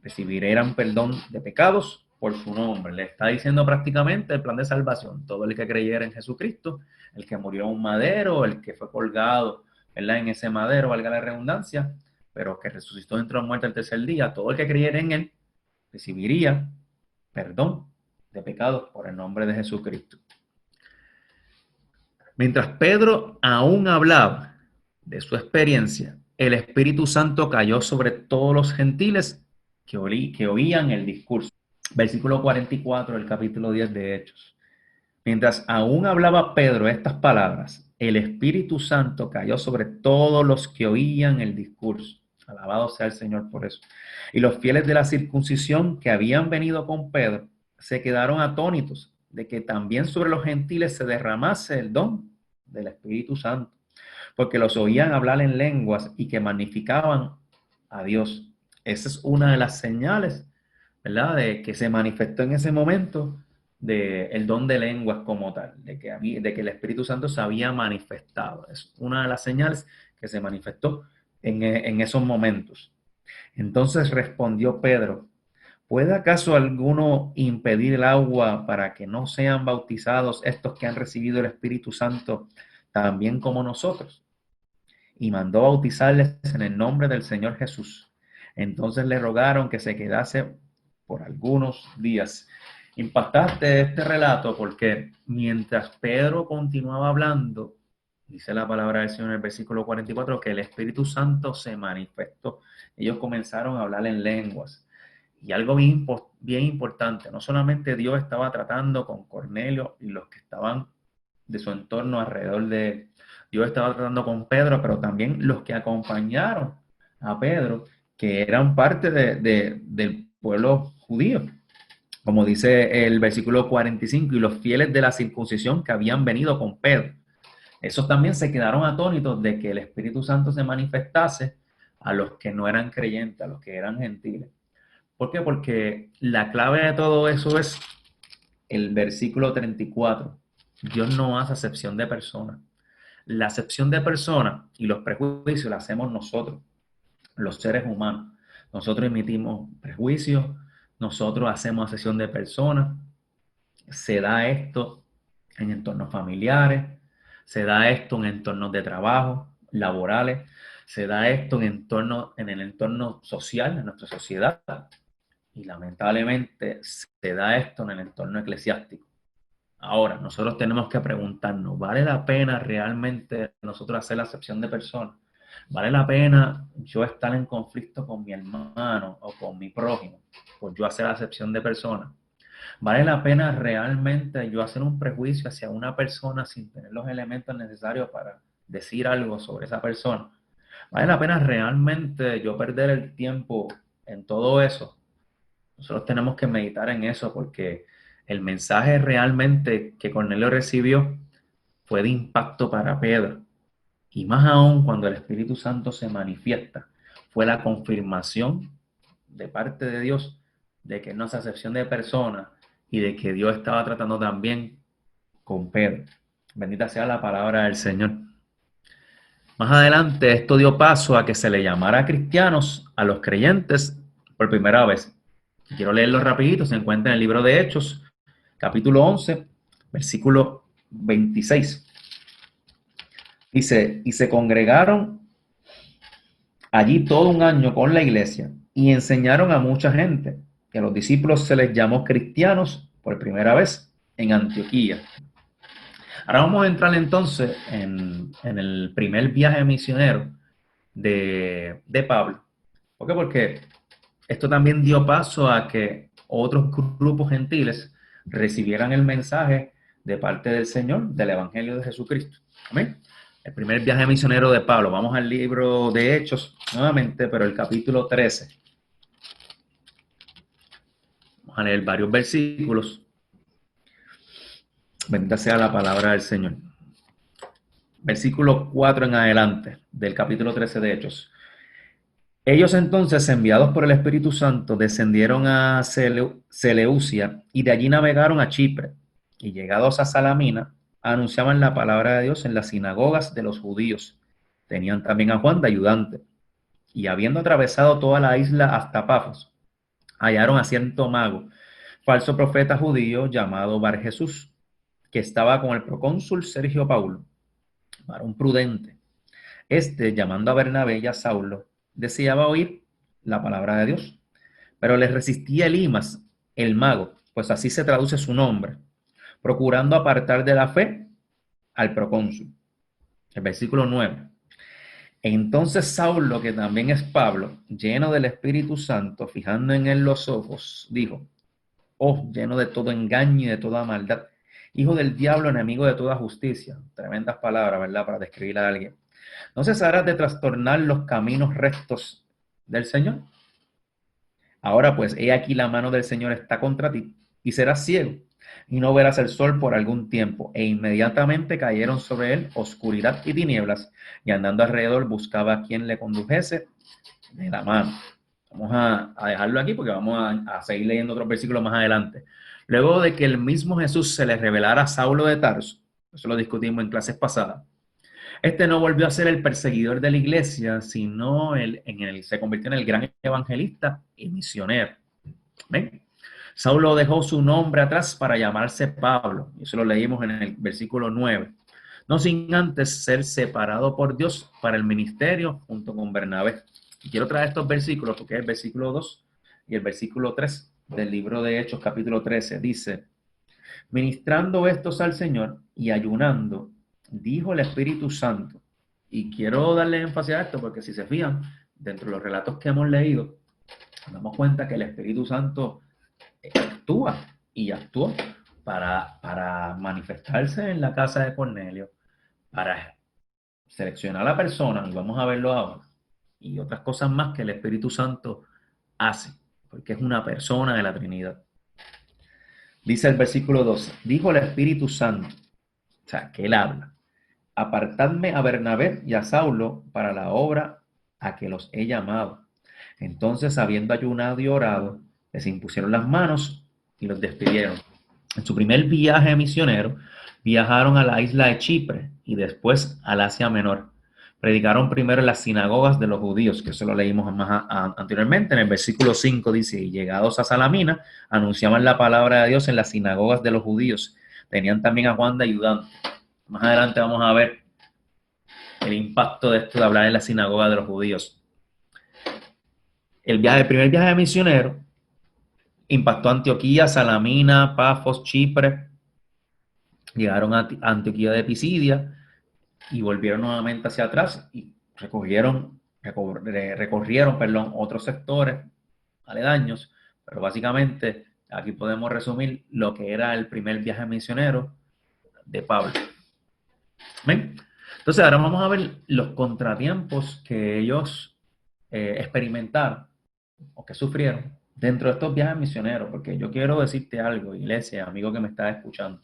Recibirán perdón de pecados por su nombre. Le está diciendo prácticamente el plan de salvación. Todo el que creyera en Jesucristo, el que murió en un madero, el que fue colgado, ¿verdad?, en ese madero, valga la redundancia, pero que resucitó dentro de la muerte el tercer día, todo el que creyera en él recibiría perdón de pecados por el nombre de Jesucristo. Mientras Pedro aún hablaba de su experiencia, el Espíritu Santo cayó sobre todos los gentiles que oían el discurso. Versículo 44 del capítulo 10 de Hechos. Mientras aún hablaba Pedro estas palabras, el Espíritu Santo cayó sobre todos los que oían el discurso. Alabado sea el Señor por eso. Y los fieles de la circuncisión que habían venido con Pedro se quedaron atónitos de que también sobre los gentiles se derramase el don del Espíritu Santo, porque los oían hablar en lenguas y que magnificaban a Dios. esa es una de las señales, ¿verdad? De que se manifestó en ese momento el don de lenguas como tal, de que el Espíritu Santo se había manifestado. Es una de las señales que se manifestó en esos momentos. Entonces respondió Pedro: ¿puede acaso alguno impedir el agua para que no sean bautizados estos que han recibido el Espíritu Santo también como nosotros? Y mandó bautizarles en el nombre del Señor Jesús. Entonces le rogaron que se quedase por algunos días. Impactante este relato porque mientras Pedro continuaba hablando, dice la palabra del Señor en el versículo 44, que el Espíritu Santo se manifestó. Ellos comenzaron a hablar en lenguas. Y algo bien importante, no solamente Dios estaba tratando con Cornelio y los que estaban de su entorno alrededor de él. Dios estaba tratando con Pedro, pero también los que acompañaron a Pedro, que eran parte del pueblo judío. Como dice el versículo 45, y los fieles de la circuncisión que habían venido con Pedro. Esos también se quedaron atónitos de que el Espíritu Santo se manifestase a los que no eran creyentes, a los que eran gentiles. ¿Por qué? Porque la clave de todo eso es el versículo 34. Dios no hace acepción de personas. La acepción de personas y los prejuicios la hacemos nosotros, los seres humanos. Nosotros emitimos prejuicios, nosotros hacemos acepción de personas. Se da esto en entornos familiares, se da esto en entornos de trabajo, laborales, se da esto en el entorno social, en nuestra sociedad. Y lamentablemente se da esto en el entorno eclesiástico. Ahora, nosotros tenemos que preguntarnos, ¿vale la pena realmente nosotros hacer la acepción de personas? ¿Vale la pena yo estar en conflicto con mi hermano o con mi prójimo por yo hacer la acepción de personas? ¿Vale la pena realmente yo hacer un prejuicio hacia una persona sin tener los elementos necesarios para decir algo sobre esa persona? ¿Vale la pena realmente yo perder el tiempo en todo eso? Nosotros tenemos que meditar en eso porque el mensaje realmente que Cornelio recibió fue de impacto para Pedro. Y más aún cuando el Espíritu Santo se manifiesta, fue la confirmación de parte de Dios de que no es acepción de personas y de que Dios estaba tratando también con Pedro. Bendita sea la palabra del Señor. Más adelante esto dio paso a que se le llamara cristianos a los creyentes por primera vez. Quiero leerlo rapidito, se encuentra en el libro de Hechos, capítulo 11, versículo 26. Dice, y se congregaron allí todo un año con la iglesia y enseñaron a mucha gente. Y a los discípulos se les llamó cristianos por primera vez en Antioquía. Ahora vamos a entrar entonces en el primer viaje misionero de Pablo. ¿Por qué? Porque esto también dio paso a que otros grupos gentiles recibieran el mensaje de parte del Señor, del Evangelio de Jesucristo. Amén. El primer viaje misionero de Pablo. Vamos al libro de Hechos nuevamente, pero el capítulo 13. Vamos a leer varios versículos. Bendita sea la palabra del Señor. Versículo 4 en adelante del capítulo 13 de Hechos. Ellos entonces, enviados por el Espíritu Santo, descendieron a Seleucia y de allí navegaron a Chipre. Y llegados a Salamina, anunciaban la palabra de Dios en las sinagogas de los judíos. Tenían también a Juan de ayudante. Y habiendo atravesado toda la isla hasta Pafos, hallaron a cierto mago, falso profeta judío llamado Bar Jesús, que estaba con el procónsul Sergio Paulo, varón prudente. Este, llamando a Bernabé y a Saulo, deseaba oír la palabra de Dios, pero le resistía Elimas, el mago, pues así se traduce su nombre, procurando apartar de la fe al procónsul. El versículo 9. Entonces Saulo, que también es Pablo, lleno del Espíritu Santo, fijando en él los ojos, dijo: oh, lleno de todo engaño y de toda maldad, hijo del diablo, enemigo de toda justicia. Tremendas palabras, ¿verdad?, para describir a alguien. ¿No cesarás de trastornar los caminos rectos del Señor? Ahora pues, he aquí la mano del Señor está contra ti, y serás ciego, y no verás el sol por algún tiempo. E inmediatamente cayeron sobre él oscuridad y tinieblas, y andando alrededor buscaba a quien le condujese de la mano. Vamos a dejarlo aquí porque vamos a seguir leyendo otros versículos más adelante. Luego de que el mismo Jesús se le revelara a Saulo de Tarso, eso lo discutimos en clases pasadas, este no volvió a ser el perseguidor de la iglesia, sino se convirtió en el gran evangelista y misionero. ¿Ven? Saulo dejó su nombre atrás para llamarse Pablo, y eso lo leímos en el versículo 9, no sin antes ser separado por Dios para el ministerio junto con Bernabé. Y quiero traer estos versículos porque es el versículo 2 y el versículo 3 del libro de Hechos, capítulo 13, dice: ministrando estos al Señor y ayunando, dijo el Espíritu Santo. Y quiero darle énfasis a esto porque si se fijan, dentro de los relatos que hemos leído, nos damos cuenta que el Espíritu Santo actúa y actuó para manifestarse en la casa de Cornelio, para seleccionar a la persona, y vamos a verlo ahora, y otras cosas más que el Espíritu Santo hace, porque es una persona de la Trinidad. Dice el versículo 12, dijo el Espíritu Santo, o sea, que él habla: apartadme a Bernabé y a Saulo para la obra a que los he llamado. Entonces, habiendo ayunado y orado, les impusieron las manos y los despidieron. En su primer viaje misionero, viajaron a la isla de Chipre y después al Asia Menor. Predicaron primero en las sinagogas de los judíos, que eso lo leímos más anteriormente. En el versículo 5 dice: y llegados a Salamina, anunciaban la palabra de Dios en las sinagogas de los judíos. Tenían también a Juan de ayudante. Más adelante vamos a ver el impacto de esto de hablar en la sinagoga de los judíos. El primer viaje misionero impactó Antioquía, Salamina, Pafos, Chipre. Llegaron a Antioquía de Pisidia y volvieron nuevamente hacia atrás y recorrieron otros sectores aledaños, pero básicamente aquí podemos resumir lo que era el primer viaje misionero de Pablo. ¿Ven? Entonces ahora vamos a ver los contratiempos que ellos experimentaron o que sufrieron dentro de estos viajes misioneros, porque yo quiero decirte algo, iglesia, amigo que me está escuchando.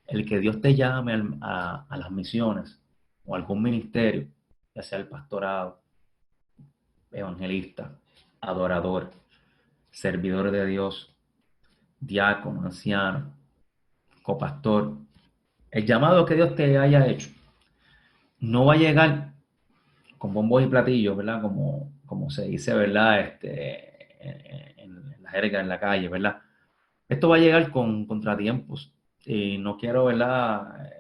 El que Dios te llame a las misiones o a algún ministerio, ya sea el pastorado, evangelista, adorador, servidor de Dios, diácono, anciano, copastor, el llamado que Dios te haya hecho no va a llegar con bombos y platillos, ¿verdad? Como se dice, ¿verdad? En la jerga, en la calle, ¿verdad? Esto va a llegar con contratiempos. Y no quiero, ¿verdad?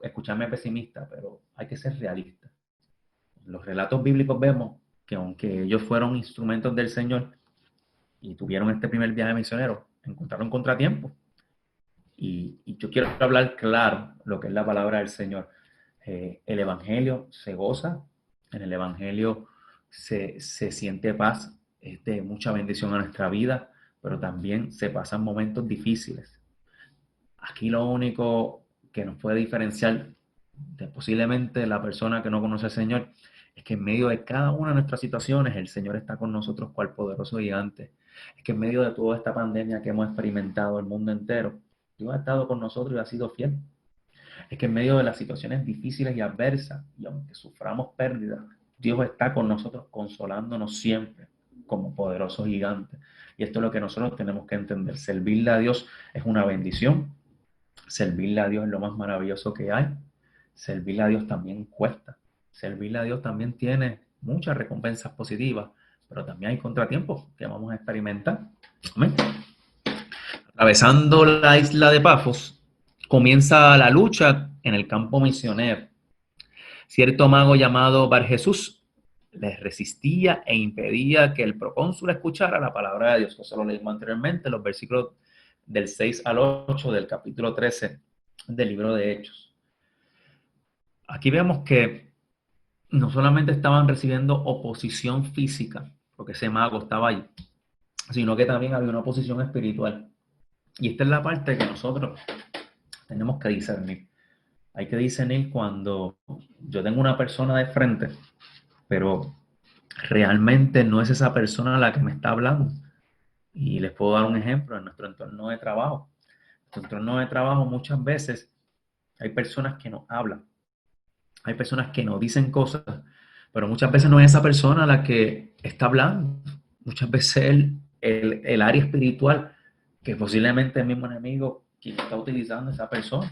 Escucharme pesimista, pero hay que ser realista. En los relatos bíblicos vemos que aunque ellos fueron instrumentos del Señor y tuvieron este primer viaje misionero, encontraron contratiempos. Y yo quiero hablar claro lo que es la palabra del Señor. El Evangelio se goza, en el Evangelio se siente paz, es de mucha bendición a nuestra vida, pero también se pasan momentos difíciles. Aquí lo único que nos puede diferenciar de posiblemente la persona que no conoce al Señor es que en medio de cada una de nuestras situaciones el Señor está con nosotros cual poderoso gigante. Es que en medio de toda esta pandemia que hemos experimentado el mundo entero, Dios ha estado con nosotros y ha sido fiel. Es que en medio de las situaciones difíciles y adversas, y aunque suframos pérdidas, Dios está con nosotros consolándonos siempre como poderoso gigante. Y esto es lo que nosotros tenemos que entender. Servirle a Dios es una bendición. Servirle a Dios es lo más maravilloso que hay. Servirle a Dios también cuesta. Servirle a Dios también tiene muchas recompensas positivas, pero también hay contratiempos que vamos a experimentar. Amén. Atravesando la isla de Pafos, comienza la lucha en el campo misionero. Cierto mago llamado Bar Jesús les resistía e impedía que el procónsul escuchara la palabra de Dios. Eso lo leímos anteriormente, los versículos del 6 al 8 del capítulo 13 del libro de Hechos. Aquí vemos que no solamente estaban recibiendo oposición física, porque ese mago estaba ahí, sino que también había una oposición espiritual. Y esta es la parte que nosotros tenemos que discernir. Hay que discernir cuando yo tengo una persona de frente, pero realmente no es esa persona la que me está hablando. Y les puedo dar un ejemplo en nuestro entorno de trabajo. En nuestro entorno de trabajo muchas veces hay personas que nos hablan, hay personas que nos dicen cosas, pero muchas veces no es esa persona la que está hablando. muchas veces el área espiritual, que posiblemente el mismo enemigo quien está utilizando esa persona,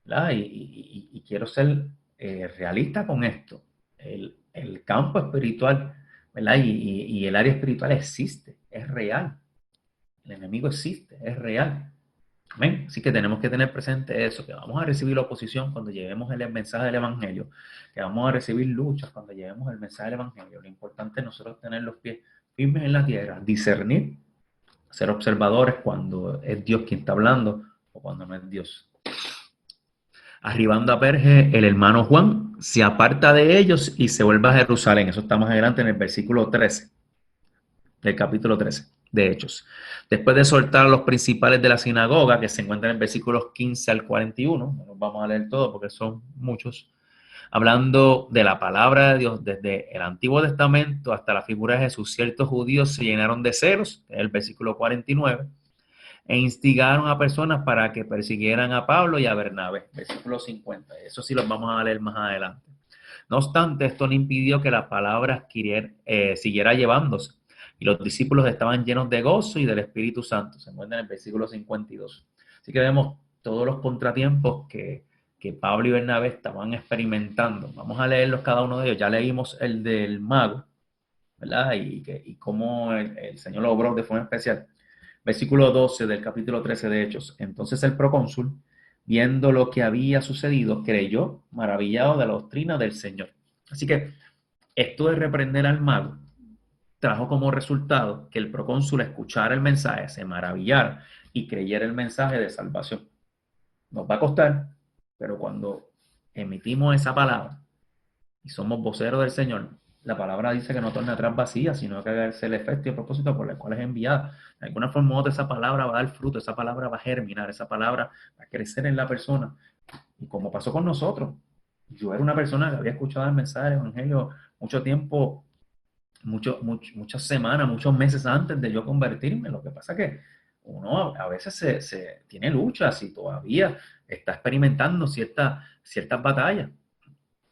¿verdad? Y quiero ser realista con esto. El campo espiritual, ¿verdad? Y el área espiritual existe, es real. El enemigo existe, es real. Amén. Así que tenemos que tener presente eso, que vamos a recibir la oposición cuando llevemos el mensaje del Evangelio, que vamos a recibir luchas cuando llevemos el mensaje del Evangelio. Lo importante es nosotros tener los pies firmes en la tierra, discernir, ser observadores cuando es Dios quien está hablando o cuando no es Dios. Arribando a Perge, el hermano Juan se aparta de ellos y se vuelve a Jerusalén. Eso está más adelante en el versículo 13 del capítulo 13 de Hechos. Después de soltar a los principales de la sinagoga, que se encuentran en versículos 15 al 41, no los vamos a leer todos porque son muchos, hablando de la palabra de Dios desde el Antiguo Testamento hasta la figura de Jesús, ciertos judíos se llenaron de celos, que es el versículo 49, e instigaron a personas para que persiguieran a Pablo y a Bernabé, versículo 50. Eso sí los vamos a leer más adelante. No obstante, esto no impidió que la palabra siguiera llevándose, y los discípulos estaban llenos de gozo y del Espíritu Santo. Se encuentra en el versículo 52. Así que vemos todos los contratiempos que Pablo y Bernabé estaban experimentando. Vamos a leerlos cada uno de ellos. Ya leímos el del mago, ¿verdad? Y cómo el Señor lo obró de forma especial. Versículo 12 del capítulo 13 de Hechos. Entonces el procónsul, viendo lo que había sucedido, creyó, maravillado de la doctrina del Señor. Así que esto de reprender al mago trajo como resultado que el procónsul escuchara el mensaje, se maravillara y creyera el mensaje de salvación. Nos va a costar, pero cuando emitimos esa palabra y somos voceros del Señor, la palabra dice que no torna atrás vacía, sino que haga el efecto y el propósito por el cual es enviada. De alguna forma u otra esa palabra va a dar fruto, esa palabra va a germinar, esa palabra va a crecer en la persona. Y como pasó con nosotros, yo era una persona que había escuchado el mensaje del Evangelio mucho tiempo, muchas semanas, muchos meses antes de yo convertirme. Lo que pasa es que uno a veces se tiene luchas y todavía está experimentando ciertas batallas.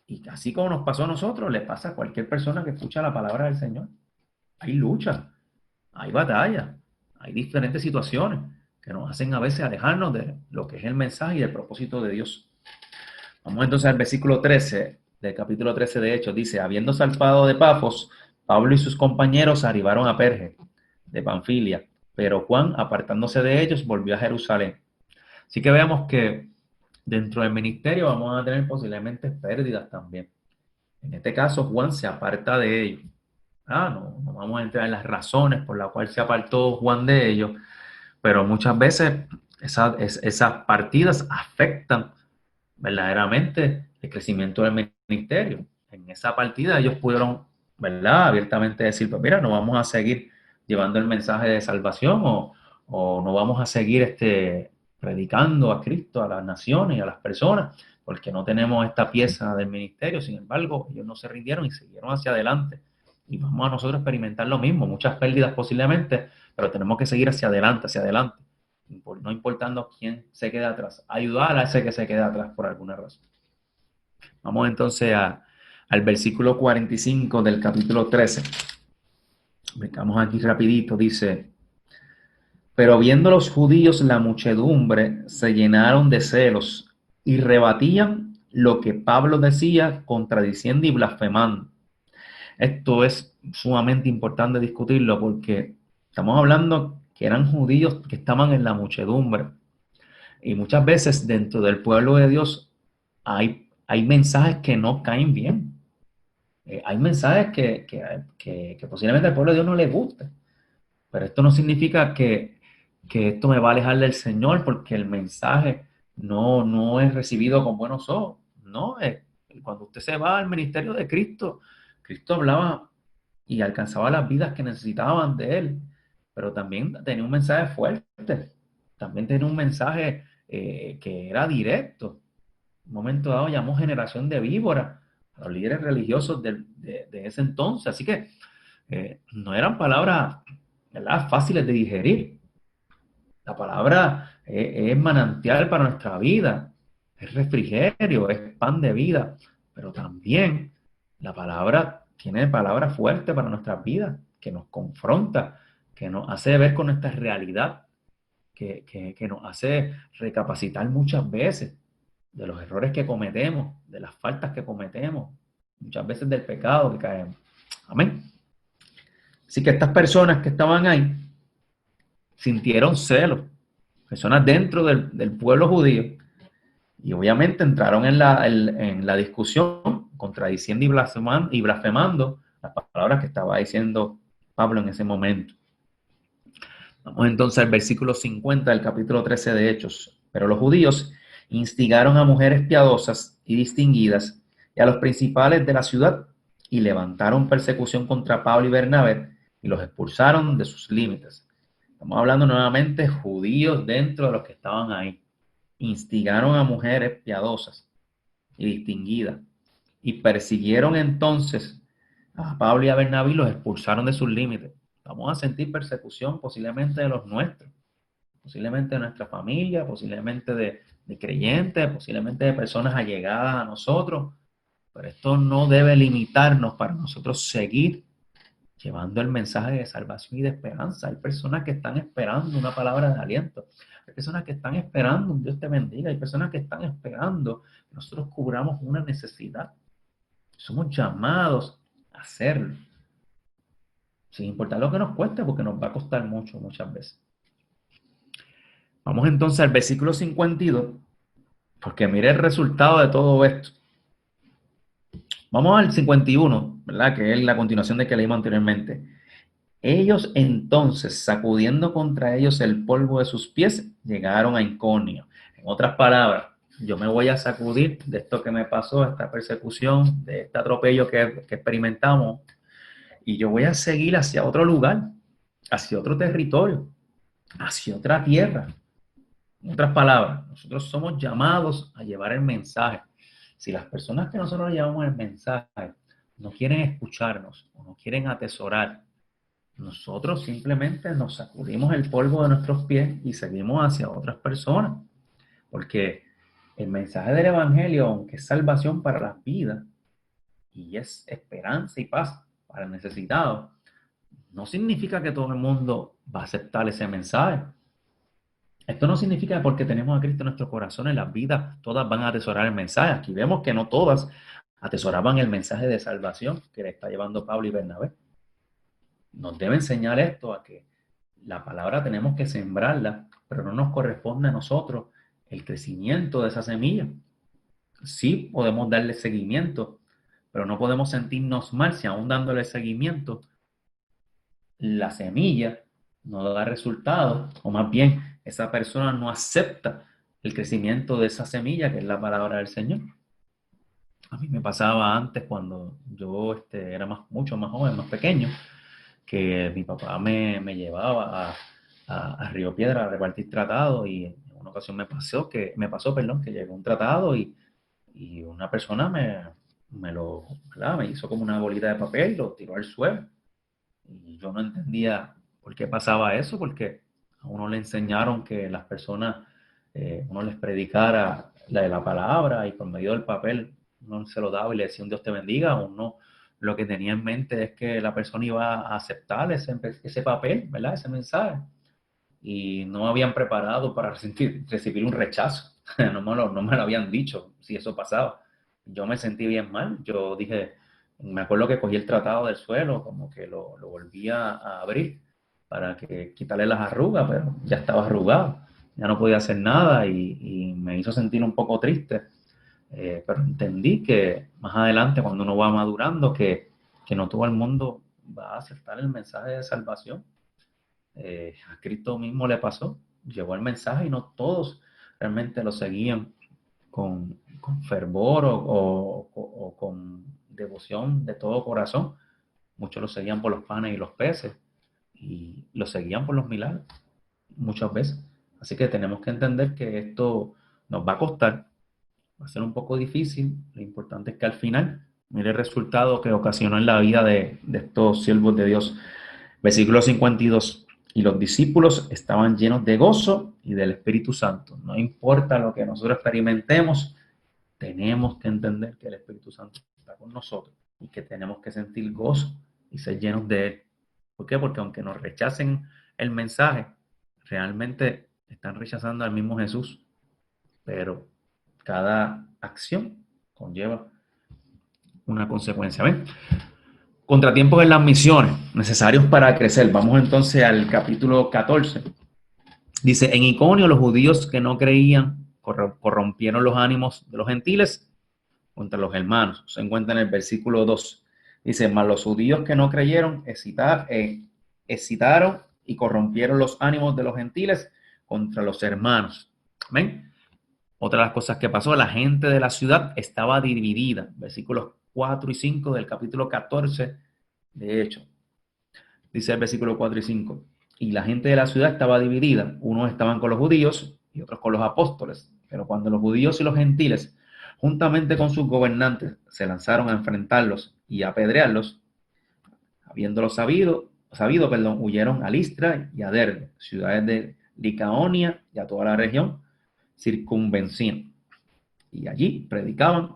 Y así como nos pasó a nosotros, le pasa a cualquier persona que escucha la palabra del Señor. Hay luchas, hay batallas, hay diferentes situaciones que nos hacen a veces alejarnos de lo que es el mensaje y el propósito de Dios. Vamos entonces al versículo 13 del capítulo 13 de Hechos. Dice, habiendo zarpado de Pafos, Pablo y sus compañeros arribaron a Perge, de Panfilia, pero Juan, apartándose de ellos, volvió a Jerusalén. Así que vemos que dentro del ministerio vamos a tener posiblemente pérdidas también. En este caso, Juan se aparta de ellos. No vamos a entrar en las razones por las cuales se apartó Juan de ellos, pero muchas veces esas partidas afectan verdaderamente el crecimiento del ministerio. En esa partida ellos pudieron, ¿verdad?, abiertamente decir, pues mira, no vamos a seguir llevando el mensaje de salvación o no vamos a seguir predicando a Cristo a las naciones y a las personas porque no tenemos esta pieza del ministerio. Sin embargo, ellos no se rindieron y siguieron hacia adelante. Y vamos a nosotros experimentar lo mismo, muchas pérdidas posiblemente, pero tenemos que seguir hacia adelante, no importando quién se quede atrás, ayudar a ese que se quede atrás por alguna razón. Vamos entonces al versículo 45 del capítulo 13. Vamos aquí rapidito, dice, pero viendo los judíos la muchedumbre, se llenaron de celos y rebatían lo que Pablo decía, contradiciendo y blasfemando. Esto es sumamente importante discutirlo porque estamos hablando que eran judíos que estaban en la muchedumbre. Y muchas veces dentro del pueblo de Dios hay mensajes que no caen bien. Hay mensajes que posiblemente al pueblo de Dios no le guste. Pero esto no significa que esto me va a alejar del Señor porque el mensaje no es recibido con buenos ojos. No, cuando usted se va al ministerio de Cristo, Cristo hablaba y alcanzaba las vidas que necesitaban de él, pero también tenía un mensaje fuerte, también tenía un mensaje que era directo. En un momento dado llamó generación de víboras a los líderes religiosos de ese entonces, así que no eran palabras, ¿verdad?, fáciles de digerir. La palabra es manantial para nuestra vida, es refrigerio, es pan de vida, pero también la palabra tiene palabra fuerte para nuestras vidas. que nos confronta, que nos hace ver con nuestra realidad, que nos hace recapacitar muchas veces de los errores que cometemos, de las faltas que cometemos, muchas veces del pecado que caemos. Amén. Así que estas personas que estaban ahí sintieron celos, personas dentro del pueblo judío, y obviamente entraron en la discusión, contradiciendo y blasfemando las palabras que estaba diciendo Pablo en ese momento. Vamos entonces al versículo 50 del capítulo 13 de Hechos. Pero los judíos instigaron a mujeres piadosas y distinguidas y a los principales de la ciudad y levantaron persecución contra Pablo y Bernabé y los expulsaron de sus límites. Estamos hablando nuevamente de judíos dentro de los que estaban ahí. Instigaron a mujeres piadosas y distinguidas y persiguieron entonces a Pablo y a Bernabé y los expulsaron de sus límites. Vamos a sentir persecución posiblemente de los nuestros, posiblemente de nuestra familia, posiblemente de creyentes, posiblemente de personas allegadas a nosotros, pero esto no debe limitarnos para nosotros seguir llevando el mensaje de salvación y de esperanza. Hay personas que están esperando una palabra de aliento, hay personas que están esperando un Dios te bendiga, hay personas que están esperando que nosotros cubramos una necesidad. Somos llamados a hacerlo, sin importar lo que nos cueste, porque nos va a costar mucho muchas veces. Vamos entonces al versículo 52, porque mire el resultado de todo esto. Vamos al 51, ¿verdad? Que es la continuación de que leímos anteriormente. Ellos entonces, sacudiendo contra ellos el polvo de sus pies, llegaron a Iconio. En otras palabras, yo me voy a sacudir de esto que me pasó, esta persecución, de este atropello que experimentamos, y yo voy a seguir hacia otro lugar, hacia otro territorio, hacia otra tierra. En otras palabras, nosotros somos llamados a llevar el mensaje. Si las personas que nosotros llevamos el mensaje no quieren escucharnos o no quieren atesorar, nosotros simplemente nos sacudimos el polvo de nuestros pies y seguimos hacia otras personas. Porque el mensaje del Evangelio, aunque es salvación para las vidas y es esperanza y paz para el necesitado, no significa que todo el mundo va a aceptar ese mensaje. Esto no significa que porque tenemos a Cristo en nuestro corazón, en las vidas, todas van a atesorar el mensaje. Aquí vemos que no todas atesoraban el mensaje de salvación que le está llevando Pablo y Bernabé. Nos debe enseñar esto a que la palabra tenemos que sembrarla, pero no nos corresponde a nosotros el crecimiento de esa semilla. Sí podemos darle seguimiento, pero no podemos sentirnos mal si aún dándole seguimiento, la semilla no da resultado, o más bien esa persona no acepta el crecimiento de esa semilla que es la palabra del Señor. A mí me pasaba antes cuando yo era mucho más joven, más pequeño, que mi papá me llevaba a Río Piedra a repartir tratado y en una ocasión me pasó, que llegó un tratado y una persona ¿verdad? Me hizo como una bolita de papel y lo tiró al suelo. Y yo no entendía por qué pasaba eso, porque a uno le enseñaron que las personas, uno les predicara la de la palabra y por medio del papel uno se lo daba y le decía un Dios te bendiga. Uno lo que tenía en mente es que la persona iba a aceptar ese papel, ¿verdad? Ese mensaje. Y no habían preparado para recibir un rechazo. No me lo habían dicho si eso pasaba. Yo me sentí bien mal. Yo dije, me acuerdo que cogí el tratado del suelo, como que lo volví a abrir para quitarle las arrugas, pero ya estaba arrugado. Ya no podía hacer nada y me hizo sentir un poco triste. Pero entendí que más adelante, cuando uno va madurando, que no todo el mundo va a aceptar el mensaje de salvación. A Cristo mismo le pasó, llegó el mensaje y no todos realmente lo seguían con fervor o con devoción de todo corazón. Muchos lo seguían por los panes y los peces y lo seguían por los milagros muchas veces. Así que tenemos que entender que esto nos va a costar, va a ser un poco difícil. Lo importante es que al final, mire el resultado que ocasionó en la vida de estos siervos de Dios. Versículo 52. Y los discípulos estaban llenos de gozo y del Espíritu Santo. No importa lo que nosotros experimentemos, tenemos que entender que el Espíritu Santo está con nosotros y que tenemos que sentir gozo y ser llenos de Él. ¿Por qué? Porque aunque nos rechacen el mensaje, realmente están rechazando al mismo Jesús. Pero cada acción conlleva una consecuencia. ¿Ven? Contratiempos en las misiones, necesarios para crecer. Vamos entonces al capítulo 14. Dice, en Iconio los judíos que no creían corrompieron los ánimos de los gentiles contra los hermanos. Se encuentra en el versículo 2. Dice, mas los judíos que no creyeron excitaron y corrompieron los ánimos de los gentiles contra los hermanos. ¿Ven? Otra de las cosas que pasó, la gente de la ciudad estaba dividida. Versículos 4 y 5 del capítulo 14 de Hechos. Dice el versículo 4 y 5. Y la gente de la ciudad estaba dividida. Unos estaban con los judíos y otros con los apóstoles. Pero cuando los judíos y los gentiles, juntamente con sus gobernantes, se lanzaron a enfrentarlos y a apedrearlos, habiéndolo sabido, huyeron a Listra y a Derbe, ciudades de Licaonia y a toda la región circunvencina. Y allí predicaban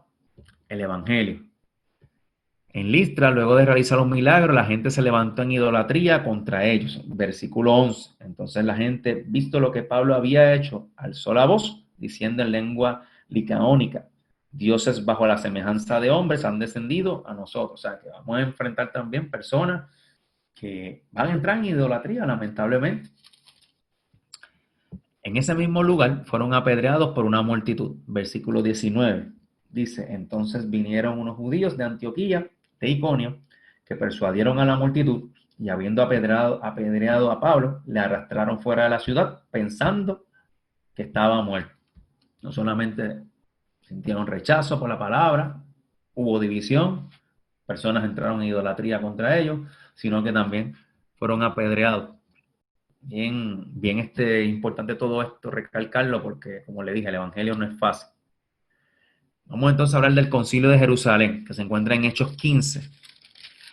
el evangelio. En Listra, luego de realizar un milagro, la gente se levantó en idolatría contra ellos. Versículo 11. Entonces la gente, visto lo que Pablo había hecho, alzó la voz, diciendo en lengua licaónica, dioses bajo la semejanza de hombres han descendido a nosotros. O sea, que vamos a enfrentar también personas que van a entrar en idolatría, lamentablemente. En ese mismo lugar fueron apedreados por una multitud. Versículo 19. Dice, entonces vinieron unos judíos de Antioquía, de Iconio, que persuadieron a la multitud y habiendo apedreado a Pablo, le arrastraron fuera de la ciudad pensando que estaba muerto. No solamente sintieron rechazo por la palabra, hubo división, personas entraron en idolatría contra ellos, sino que también fueron apedreados. Bien importante todo esto, recalcarlo, porque como le dije, el evangelio no es fácil. Vamos entonces a hablar del concilio de Jerusalén, que se encuentra en Hechos 15.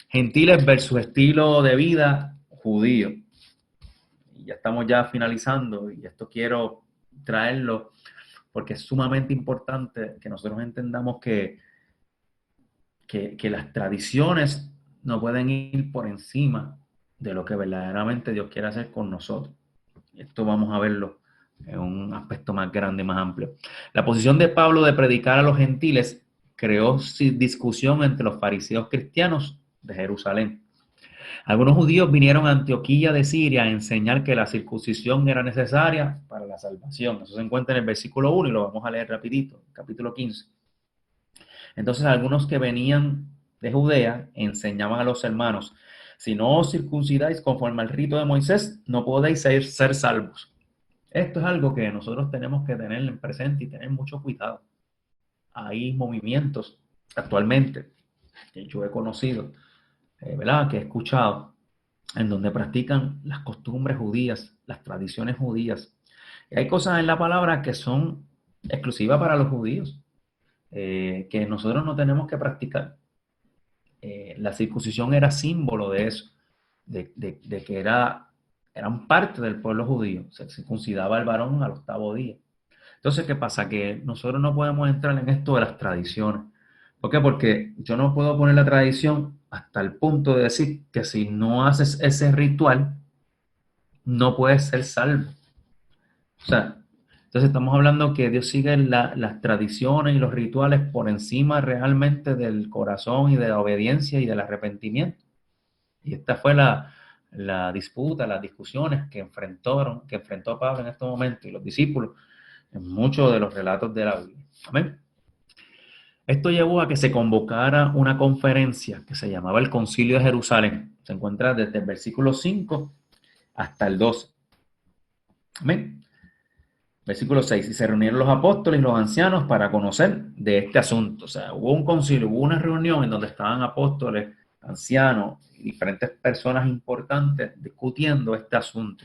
Gentiles versus estilo de vida judío. Y ya estamos ya finalizando, y esto quiero traerlo porque es sumamente importante que nosotros entendamos que las tradiciones no pueden ir por encima de lo que verdaderamente Dios quiere hacer con nosotros. Esto vamos a verlo en un aspecto más grande y más amplio. La posición de Pablo de predicar a los gentiles creó discusión entre los fariseos cristianos de Jerusalén. Algunos judíos vinieron a Antioquía de Siria a enseñar que la circuncisión era necesaria para la salvación. Eso se encuentra en el versículo 1 y lo vamos a leer rapidito, capítulo 15. Entonces algunos que venían de Judea enseñaban a los hermanos, si no os circuncidáis conforme al rito de Moisés, no podéis ser salvos. Esto es algo que nosotros tenemos que tener en presente y tener mucho cuidado. Hay movimientos actualmente que yo he conocido, ¿verdad? Que he escuchado, en donde practican las costumbres judías, las tradiciones judías. Y hay cosas en la palabra que son exclusivas para los judíos, que nosotros no tenemos que practicar. La circuncisión era símbolo de eso, de que eran parte del pueblo judío. Se circuncidaba al varón al 8º día. Entonces, ¿qué pasa? Que nosotros no podemos entrar en esto de las tradiciones. ¿Por qué? Porque yo no puedo poner la tradición hasta el punto de decir que si no haces ese ritual, no puedes ser salvo. O sea, entonces estamos hablando que Dios sigue las tradiciones y los rituales por encima realmente del corazón y de la obediencia y del arrepentimiento. Y esta fue la disputa, las discusiones que enfrentó Pablo en este momento y los discípulos en muchos de los relatos de la Biblia. Amén. Esto llevó a que se convocara una conferencia que se llamaba el Concilio de Jerusalén. Se encuentra desde el versículo 5 hasta el 12. Amén. Versículo 6. Y se reunieron los apóstoles y los ancianos para conocer de este asunto. O sea, hubo un concilio, hubo una reunión en donde estaban apóstoles, ancianos y diferentes personas importantes discutiendo este asunto.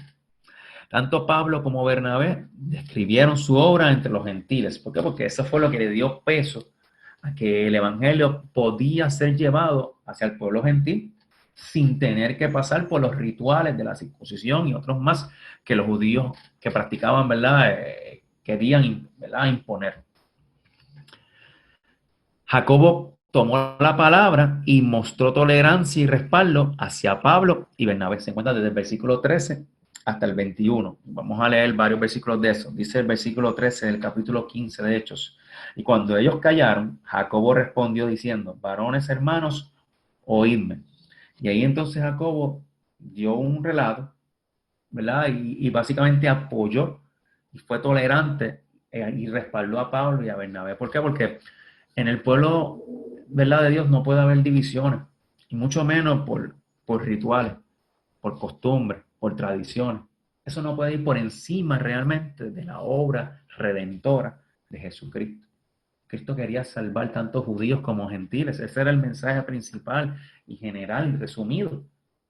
Tanto Pablo como Bernabé describieron su obra entre los gentiles. ¿Por qué? Porque eso fue lo que le dio peso a que el evangelio podía ser llevado hacia el pueblo gentil sin tener que pasar por los rituales de la circuncisión y otros más que los judíos que practicaban, ¿verdad? Querían, ¿verdad?, imponer. Jacobo tomó la palabra y mostró tolerancia y respaldo hacia Pablo y Bernabé. Se encuentra desde el versículo 13 hasta el 21. Vamos a leer varios versículos de eso. Dice el versículo 13 del capítulo 15 de Hechos. Y cuando ellos callaron, Jacobo respondió diciendo: varones hermanos, oídme. Y ahí entonces Jacobo dio un relato, ¿verdad? Y básicamente apoyó y fue tolerante y respaldó a Pablo y a Bernabé. ¿Por qué? Porque en el pueblo, ¿verdad?, de Dios no puede haber divisiones, y mucho menos por rituales, por costumbres, por tradiciones. Eso no puede ir por encima realmente de la obra redentora de Jesucristo. Cristo quería salvar tanto judíos como gentiles. Ese era el mensaje principal y general y resumido.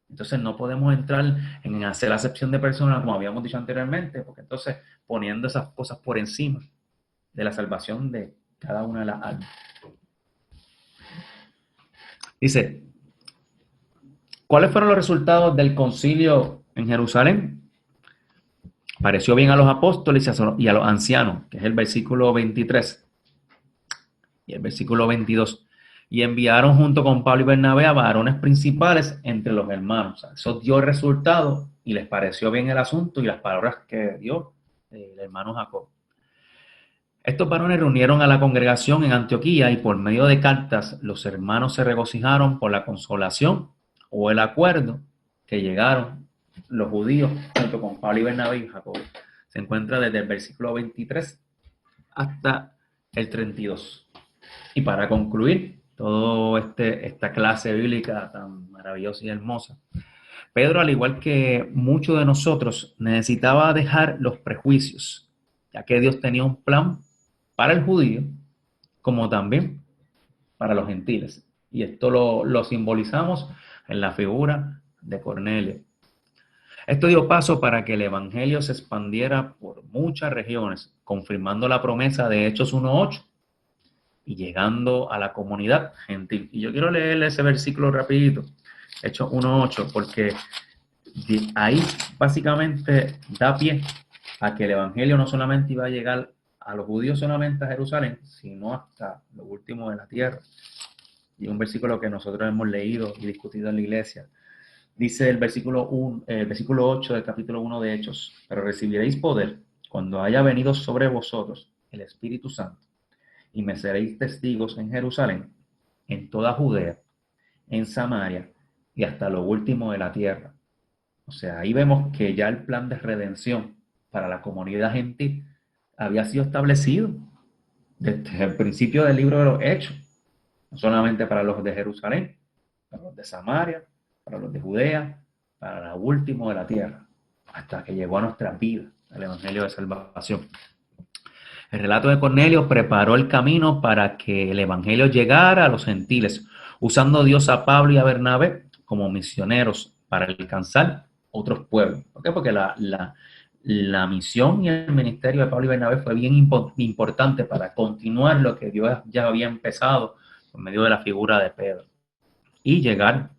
Entonces no podemos entrar en hacer acepción de personas, como habíamos dicho anteriormente, porque entonces poniendo esas cosas por encima de la salvación de cada una de las almas. Dice, ¿cuáles fueron los resultados del concilio en Jerusalén? Pareció bien a los apóstoles y a los ancianos, que es el versículo 23 y el versículo 22. Y enviaron junto con Pablo y Bernabé a varones principales entre los hermanos. O sea, eso dio el resultado y les pareció bien el asunto y las palabras que dio el hermano Jacob. Estos varones reunieron a la congregación en Antioquía y por medio de cartas los hermanos se regocijaron por la consolación o el acuerdo que llegaron los judíos junto con Pablo y Bernabé y Jacob. Se encuentra desde el versículo 23 hasta el 32. Y para concluir toda esta clase bíblica tan maravillosa y hermosa, Pedro, al igual que muchos de nosotros, necesitaba dejar los prejuicios, ya que Dios tenía un plan para el judío como también para los gentiles. Y esto lo simbolizamos en la figura de Cornelio. Esto dio paso para que el evangelio se expandiera por muchas regiones, confirmando la promesa de Hechos 1:8 y llegando a la comunidad gentil. Y yo quiero leerle ese versículo rapidito, Hechos 1:8, porque ahí básicamente da pie a que el evangelio no solamente iba a llegar a los judíos solamente a Jerusalén, sino hasta lo último de la tierra. Y un versículo que nosotros hemos leído y discutido en la iglesia. Dice el versículo 8 del capítulo 1 de Hechos: pero recibiréis poder cuando haya venido sobre vosotros el Espíritu Santo, y me seréis testigos en Jerusalén, en toda Judea, en Samaria y hasta lo último de la tierra. O sea, ahí vemos que ya el plan de redención para la comunidad gentil había sido establecido desde el principio del libro de los Hechos, no solamente para los de Jerusalén, para los de Samaria, para los de Judea, para lo último de la tierra, hasta que llegó a nuestras vidas el Evangelio de Salvación. El relato de Cornelio preparó el camino para que el Evangelio llegara a los gentiles, usando Dios a Pablo y a Bernabé como misioneros para alcanzar otros pueblos. ¿Por qué? Porque la misión y el ministerio de Pablo y Bernabé fue bien importante para continuar lo que Dios ya había empezado por medio de la figura de Pedro y llegar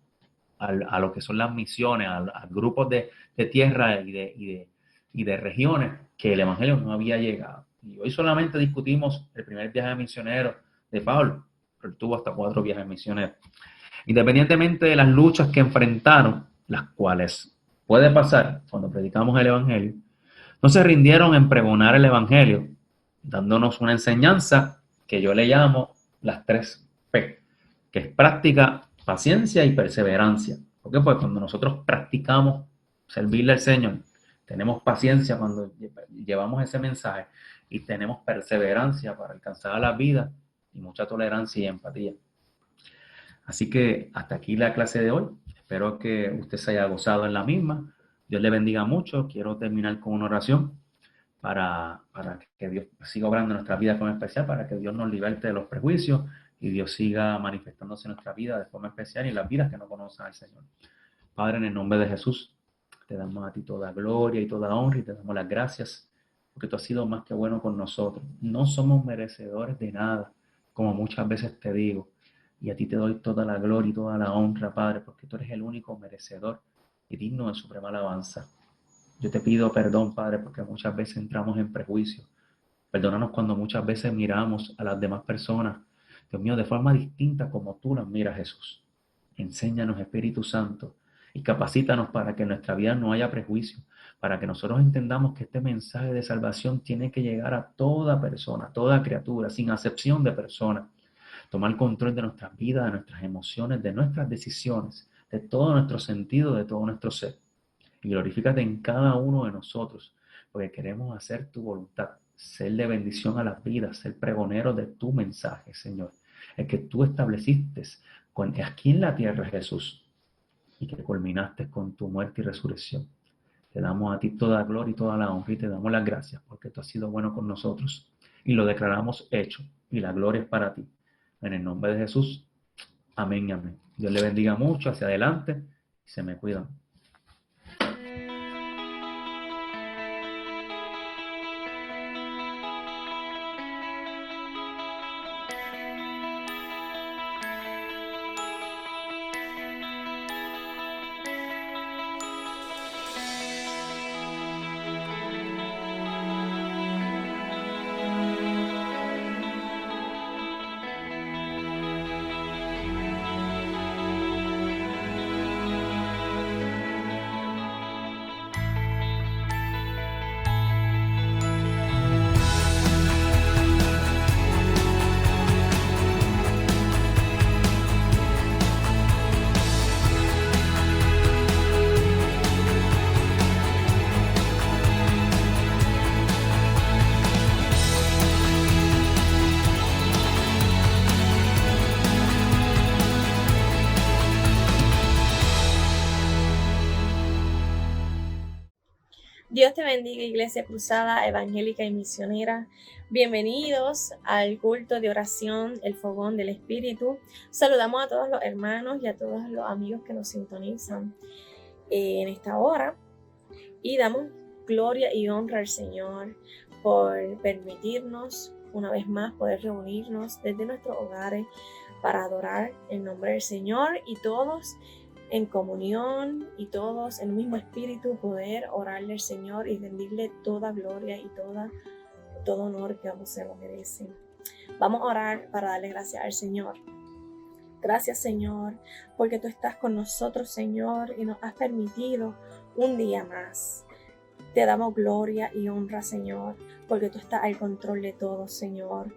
a lo que son las misiones, a grupos de tierra y de regiones que el Evangelio no había llegado. Y hoy solamente discutimos el primer viaje misionero de Pablo, pero él tuvo hasta 4 viajes misioneros. Independientemente de las luchas que enfrentaron, las cuales puede pasar cuando predicamos el Evangelio, no se rindieron en pregonar el Evangelio, dándonos una enseñanza que yo le llamo las 3 P, que es práctica, paciencia y perseverancia. Porque pues cuando nosotros practicamos servirle al Señor, tenemos paciencia cuando llevamos ese mensaje y tenemos perseverancia para alcanzar la vida y mucha tolerancia y empatía. Así que hasta aquí la clase de hoy. Espero que usted se haya gozado en la misma. Dios le bendiga mucho. Quiero terminar con una oración para que Dios siga obrando en nuestra vida de forma especial, para que Dios nos liberte de los prejuicios y Dios siga manifestándose en nuestra vida de forma especial y en las vidas que no conocen al Señor. Padre, en el nombre de Jesús, te damos a ti toda gloria y toda honra y te damos las gracias porque tú has sido más que bueno con nosotros. No somos merecedores de nada, como muchas veces te digo, y a ti te doy toda la gloria y toda la honra, Padre, porque tú eres el único merecedor y digno de suprema alabanza. Yo te pido perdón, Padre, porque muchas veces entramos en prejuicio. Perdónanos cuando muchas veces miramos a las demás personas Dios mío, de forma distinta como tú las miras, Jesús. Enséñanos, Espíritu Santo, y capacítanos para que en nuestra vida no haya prejuicio, para que nosotros entendamos que este mensaje de salvación tiene que llegar a toda persona, a toda criatura, sin acepción de persona. Tomar control de nuestras vidas, de nuestras emociones, de nuestras decisiones, de todo nuestro sentido, de todo nuestro ser. Y glorifícate en cada uno de nosotros, porque queremos hacer tu voluntad, ser de bendición a las vidas, ser pregoneros de tu mensaje, Señor. El que tú estableciste aquí en la tierra, Jesús, y que culminaste con tu muerte y resurrección. Te damos a ti toda la gloria y toda la honra y te damos las gracias porque tú has sido bueno con nosotros y lo declaramos hecho y la gloria es para ti. En el nombre de Jesús, amén y amén. Dios le bendiga mucho, hacia adelante y se me cuidan. Dios te bendiga, Iglesia Cruzada Evangélica y Misionera. Bienvenidos al culto de oración, el fogón del Espíritu. Saludamos a todos los hermanos y a todos los amigos que nos sintonizan en esta hora y damos gloria y honra al Señor por permitirnos una vez más poder reunirnos desde nuestros hogares para adorar el nombre del Señor y todos en comunión y todos en un mismo espíritu poder orarle al Señor y rendirle toda gloria y todo honor que ambos se lo merecen. Vamos a orar para darle gracias al Señor. Gracias, Señor, porque tú estás con nosotros, Señor, y nos has permitido un día más. Te damos gloria y honra, Señor, porque tú estás al control de todo, Señor.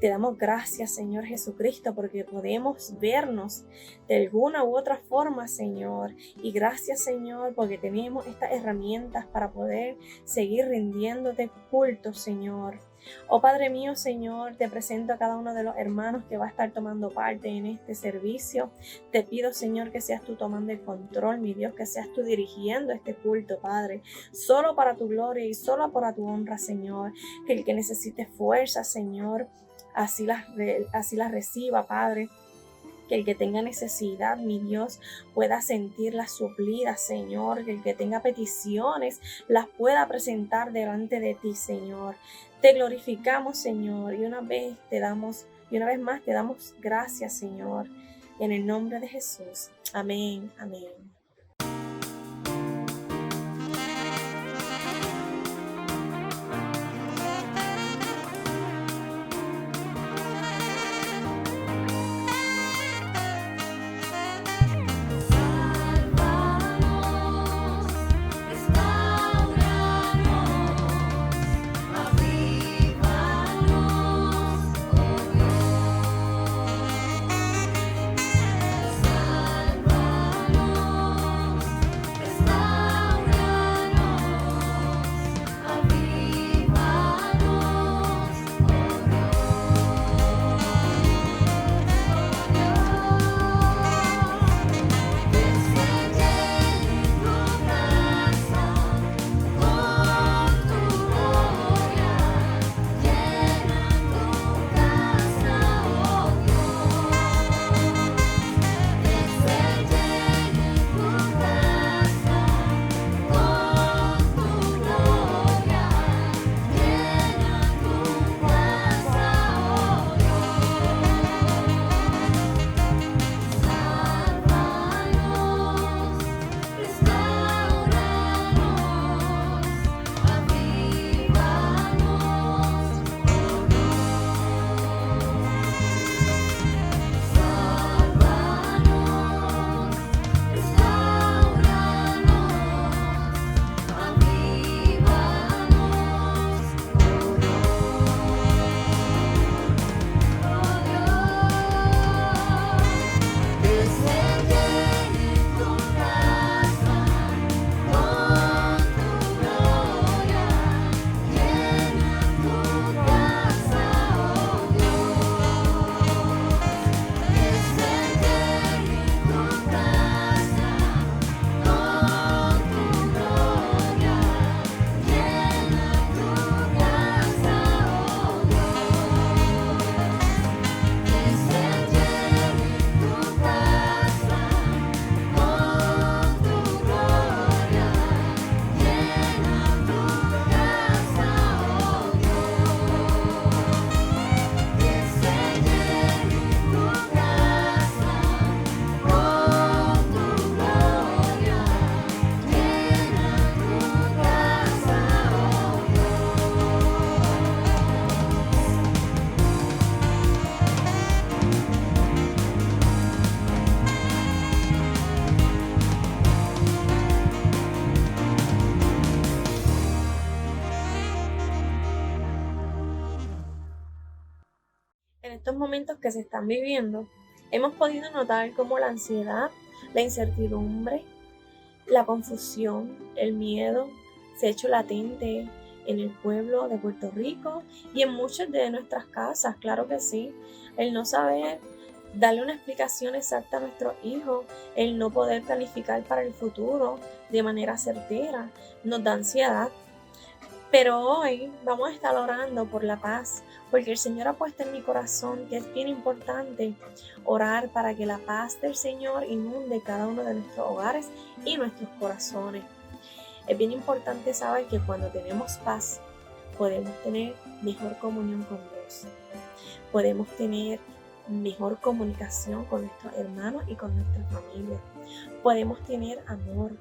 Te damos gracias, Señor Jesucristo, porque podemos vernos de alguna u otra forma, Señor. Y gracias, Señor, porque tenemos estas herramientas para poder seguir rindiéndote culto, Señor. Oh Padre mío, Señor, te presento a cada uno de los hermanos que va a estar tomando parte en este servicio. Te pido, Señor, que seas tú tomando el control, mi Dios, que seas tú dirigiendo este culto, Padre, solo para tu gloria y solo para tu honra, Señor. Que el que necesite fuerza, Señor, así las reciba, Padre. Que el que tenga necesidad, mi Dios, pueda sentirlas suplidas, Señor. Que el que tenga peticiones las pueda presentar delante de ti, Señor. Te glorificamos, Señor, y una vez más te damos gracias, Señor, en el nombre de Jesús. Amén, amén. Salvanos. estos momentos que se están viviendo, hemos podido notar cómo la ansiedad, la incertidumbre, la confusión, el miedo se ha hecho latente en el pueblo de Puerto Rico y en muchas de nuestras casas, claro que sí. El no saber darle una explicación exacta a nuestros hijos, el no poder planificar para el futuro de manera certera, nos da ansiedad. Pero hoy vamos a estar orando por la paz, porque el Señor ha puesto en mi corazón que es bien importante orar para que la paz del Señor inunde cada uno de nuestros hogares y nuestros corazones. Es bien importante saber que cuando tenemos paz, podemos tener mejor comunión con Dios. Podemos tener mejor comunicación con nuestros hermanos y con nuestra familia. Podemos tener amor.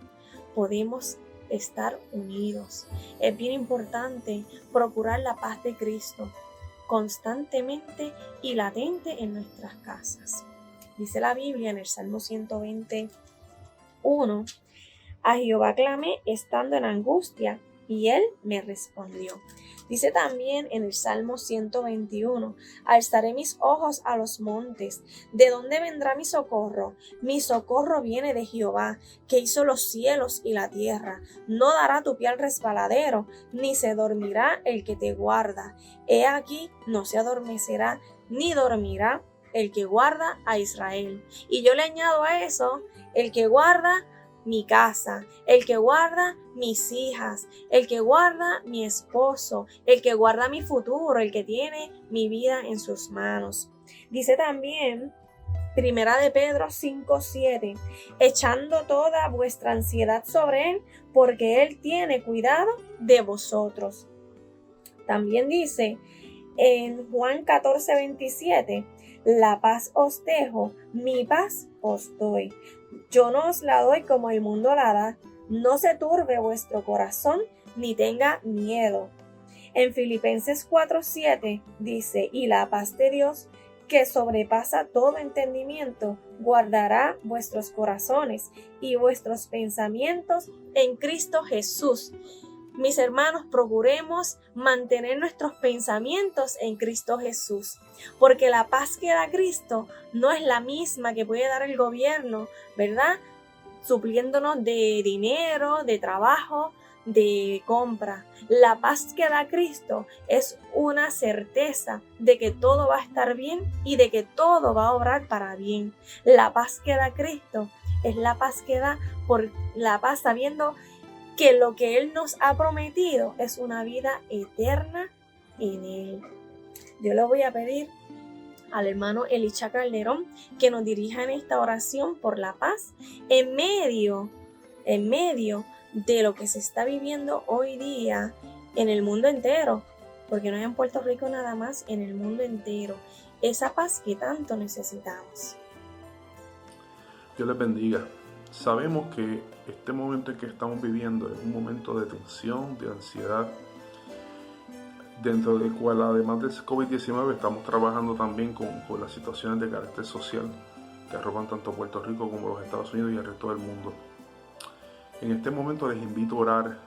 Podemos estar unidos. Es bien importante procurar la paz de Cristo constantemente y latente en nuestras casas. Dice la Biblia en el Salmo 121, a Jehová clamé estando en angustia y él me respondió. Dice también en el Salmo 121, alzaré mis ojos a los montes. ¿De dónde vendrá mi socorro? Mi socorro viene de Jehová, que hizo los cielos y la tierra. No dará tu pie al resbaladero, ni se dormirá el que te guarda. He aquí, no se adormecerá, ni dormirá el que guarda a Israel. Y yo le añado a eso, el que guarda mi casa, el que guarda mis hijas, el que guarda mi esposo, el que guarda mi futuro, el que tiene mi vida en sus manos. Dice también Primera de Pedro 5:7, echando toda vuestra ansiedad sobre él, porque él tiene cuidado de vosotros. También dice en Juan 14:27, la paz os dejo, mi paz os doy. Yo no os la doy como el mundo la da. No se turbe vuestro corazón, ni tenga miedo. En Filipenses 4:7 dice, y la paz de Dios, que sobrepasa todo entendimiento, guardará vuestros corazones y vuestros pensamientos en Cristo Jesús. Mis hermanos, procuremos mantener nuestros pensamientos en Cristo Jesús, porque la paz que da Cristo no es la misma que puede dar el gobierno, ¿verdad? Supliéndonos de dinero, de trabajo, de compra. La paz que da Cristo es una certeza de que todo va a estar bien y de que todo va a obrar para bien. La paz que da Cristo es la paz que da por la paz sabiendo que lo que Él nos ha prometido es una vida eterna en Él. Yo le voy a pedir al hermano Elicha Calderón que nos dirija en esta oración por la paz en medio de lo que se está viviendo hoy día en el mundo entero, porque no es en Puerto Rico nada más, en el mundo entero, esa paz que tanto necesitamos. Dios les bendiga. Sabemos que este momento en que estamos viviendo es un momento de tensión, de ansiedad, dentro del cual además del COVID-19 estamos trabajando también con las situaciones de carácter social que arropan tanto Puerto Rico como los Estados Unidos y el resto del mundo. En este momento les invito a orar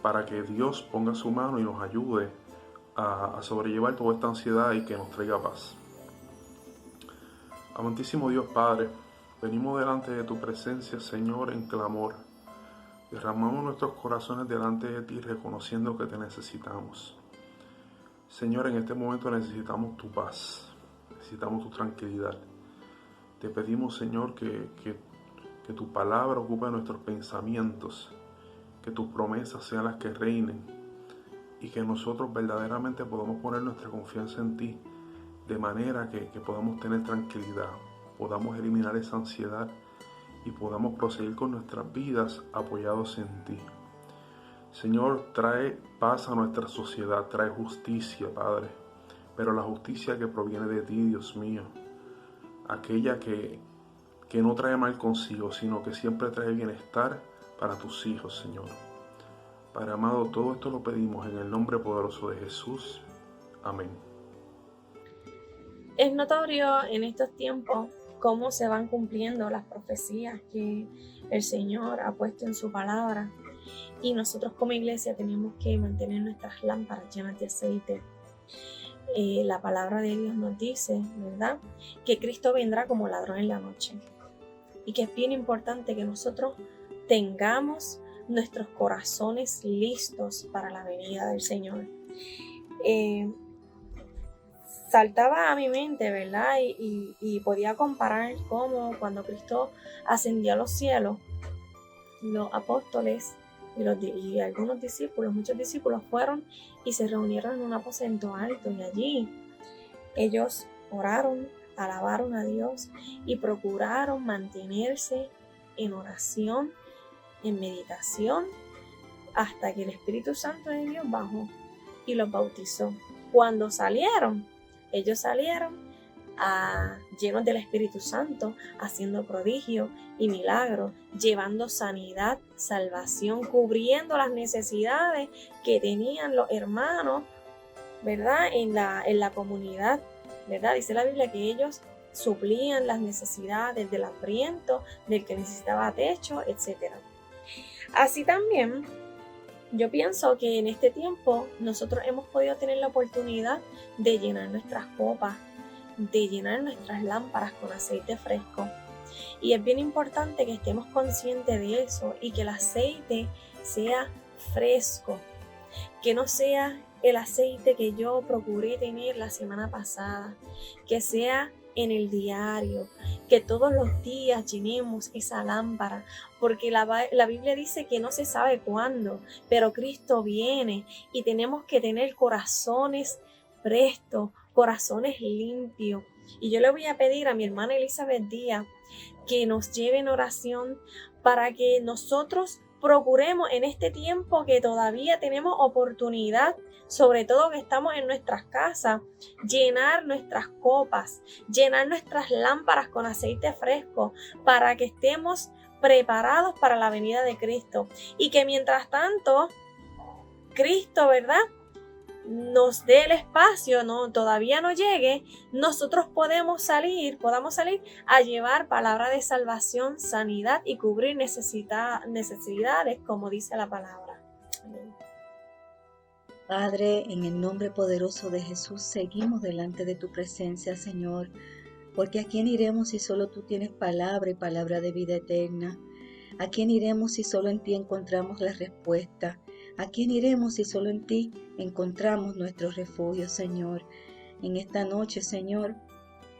para que Dios ponga su mano y nos ayude a sobrellevar toda esta ansiedad y que nos traiga paz. Amantísimo Dios Padre, venimos delante de tu presencia, Señor, en clamor. Derramamos nuestros corazones delante de ti, reconociendo que te necesitamos. Señor, en este momento necesitamos tu paz, necesitamos tu tranquilidad. Te pedimos, Señor, que tu palabra ocupe nuestros pensamientos, que tus promesas sean las que reinen y que nosotros verdaderamente podamos poner nuestra confianza en ti, de manera que podamos tener tranquilidad, podamos eliminar esa ansiedad y podamos proseguir con nuestras vidas apoyados en ti. Señor, trae paz a nuestra sociedad, trae justicia, Padre, pero la justicia que proviene de ti, Dios mío, aquella que no trae mal consigo, sino que siempre trae bienestar para tus hijos, Señor. Padre amado, todo esto lo pedimos en el nombre poderoso de Jesús. Amén. Es notorio en estos tiempos cómo se van cumpliendo las profecías que el Señor ha puesto en su palabra. Y nosotros como iglesia tenemos que mantener nuestras lámparas llenas de aceite. la palabra de Dios nos dice, ¿verdad?, que Cristo vendrá como ladrón en la noche. Y que es bien importante que nosotros tengamos nuestros corazones listos para la venida del Señor. Saltaba a mi mente, ¿verdad? Y podía comparar cómo cuando Cristo ascendió a los cielos, los apóstoles y algunos discípulos, muchos discípulos fueron y se reunieron en un aposento alto, y allí ellos oraron, alabaron a Dios y procuraron mantenerse en oración, en meditación, hasta que el Espíritu Santo de Dios bajó y los bautizó. Cuando salieron, ellos salieron llenos del Espíritu Santo, haciendo prodigios y milagros, llevando sanidad, salvación, cubriendo las necesidades que tenían los hermanos, ¿verdad?, en la comunidad, ¿verdad? Dice la Biblia que ellos suplían las necesidades del hambriento, del que necesitaba techo, etc. Así también, yo pienso que en este tiempo nosotros hemos podido tener la oportunidad de llenar nuestras copas, de llenar nuestras lámparas con aceite fresco. Y es bien importante que estemos conscientes de eso y que el aceite sea fresco, que no sea el aceite que yo procuré tener la semana pasada, que sea en el diario, que todos los días llenemos esa lámpara, porque la Biblia dice que no se sabe cuándo, pero Cristo viene y tenemos que tener corazones prestos, corazones limpios. Y yo le voy a pedir a mi hermana Elizabeth Díaz que nos lleve en oración para que nosotros procuremos en este tiempo que todavía tenemos oportunidad, sobre todo que estamos en nuestras casas, llenar nuestras copas, llenar nuestras lámparas con aceite fresco para que estemos preparados para la venida de Cristo. Y que mientras tanto, Cristo, ¿verdad?, nos dé el espacio, todavía no llegue, nosotros podamos salir a llevar palabra de salvación, sanidad y cubrir necesidades, como dice la palabra. Amén. Padre, en el nombre poderoso de Jesús, seguimos delante de tu presencia, Señor, porque ¿a quién iremos si solo tú tienes palabra y palabra de vida eterna? ¿A quién iremos si solo en ti encontramos la respuesta? ¿A quién iremos si solo en ti encontramos nuestro refugio, Señor? En esta noche, Señor,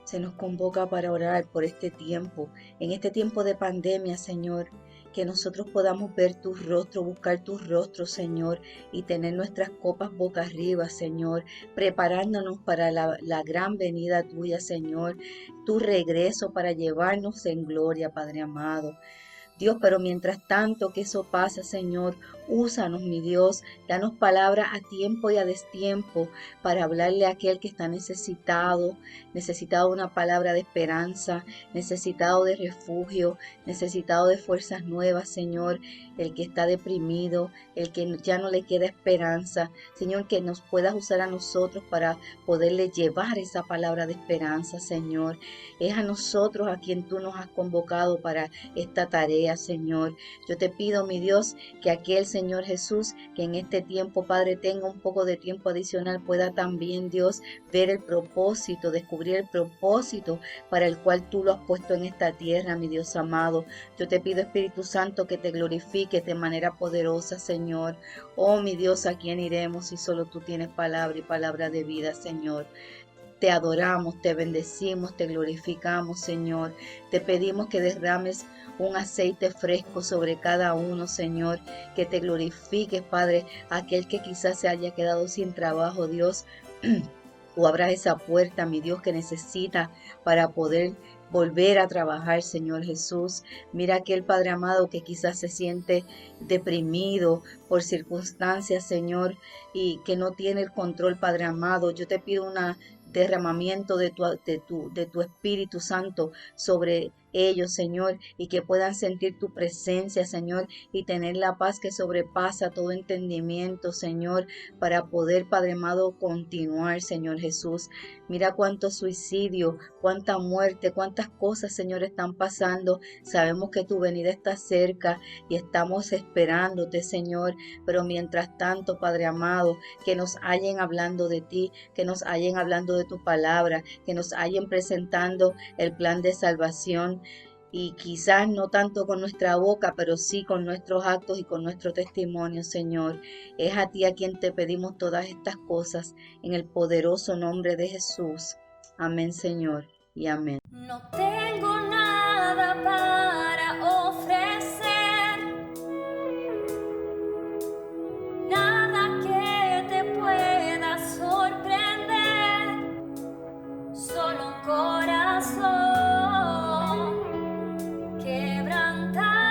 se nos convoca para orar por este tiempo, en este tiempo de pandemia, Señor, que nosotros podamos ver tu rostro, buscar tu rostro, Señor, y tener nuestras copas boca arriba, Señor, preparándonos para la gran venida tuya, Señor, tu regreso para llevarnos en gloria, Padre amado. Dios, pero mientras tanto que eso pasa, Señor, úsanos, mi Dios, danos palabra a tiempo y a destiempo para hablarle a aquel que está necesitado de una palabra de esperanza, necesitado de refugio, necesitado de fuerzas nuevas, Señor, el que está deprimido, el que ya no le queda esperanza, Señor, que nos puedas usar a nosotros para poderle llevar esa palabra de esperanza, Señor. Es a nosotros a quien tú nos has convocado para esta tarea, Señor. Yo te pido, mi Dios, que aquel Señor Jesús, que en este tiempo, Padre, tenga un poco de tiempo adicional, pueda también, Dios, ver el propósito, descubrir el propósito para el cual tú lo has puesto en esta tierra, mi Dios amado. Yo te pido, Espíritu Santo, que te glorifiques de manera poderosa, Señor. Oh, mi Dios, ¿a quién iremos si solo tú tienes palabra y palabra de vida, Señor? Te adoramos, te bendecimos, te glorificamos, Señor. Te pedimos que derrames un aceite fresco sobre cada uno, Señor. Que te glorifiques, Padre, aquel que quizás se haya quedado sin trabajo, Dios. Tú abras esa puerta, mi Dios, que necesita para poder volver a trabajar, Señor Jesús. Mira aquel Padre amado que quizás se siente deprimido por circunstancias, Señor, y que no tiene el control, Padre amado. Yo te pido un derramamiento de tu Espíritu Santo sobre ellos, Señor, y que puedan sentir tu presencia, Señor, y tener la paz que sobrepasa todo entendimiento, Señor, para poder, Padre amado, continuar, Señor Jesús. Mira cuánto suicidio, cuánta muerte, cuántas cosas, Señor, están pasando. Sabemos que tu venida está cerca y estamos esperándote, Señor, pero mientras tanto, Padre amado, que nos hallen hablando de ti, que nos hallen hablando de tu palabra, que nos hallen presentando el plan de salvación. Y quizás no tanto con nuestra boca, pero sí con nuestros actos y con nuestro testimonio, Señor. Es a ti a quien te pedimos todas estas cosas, en el poderoso nombre de Jesús. Amén, Señor, y amén. No tengo nada para ofrecer, nada que te pueda sorprender, solo un corazón quebrantado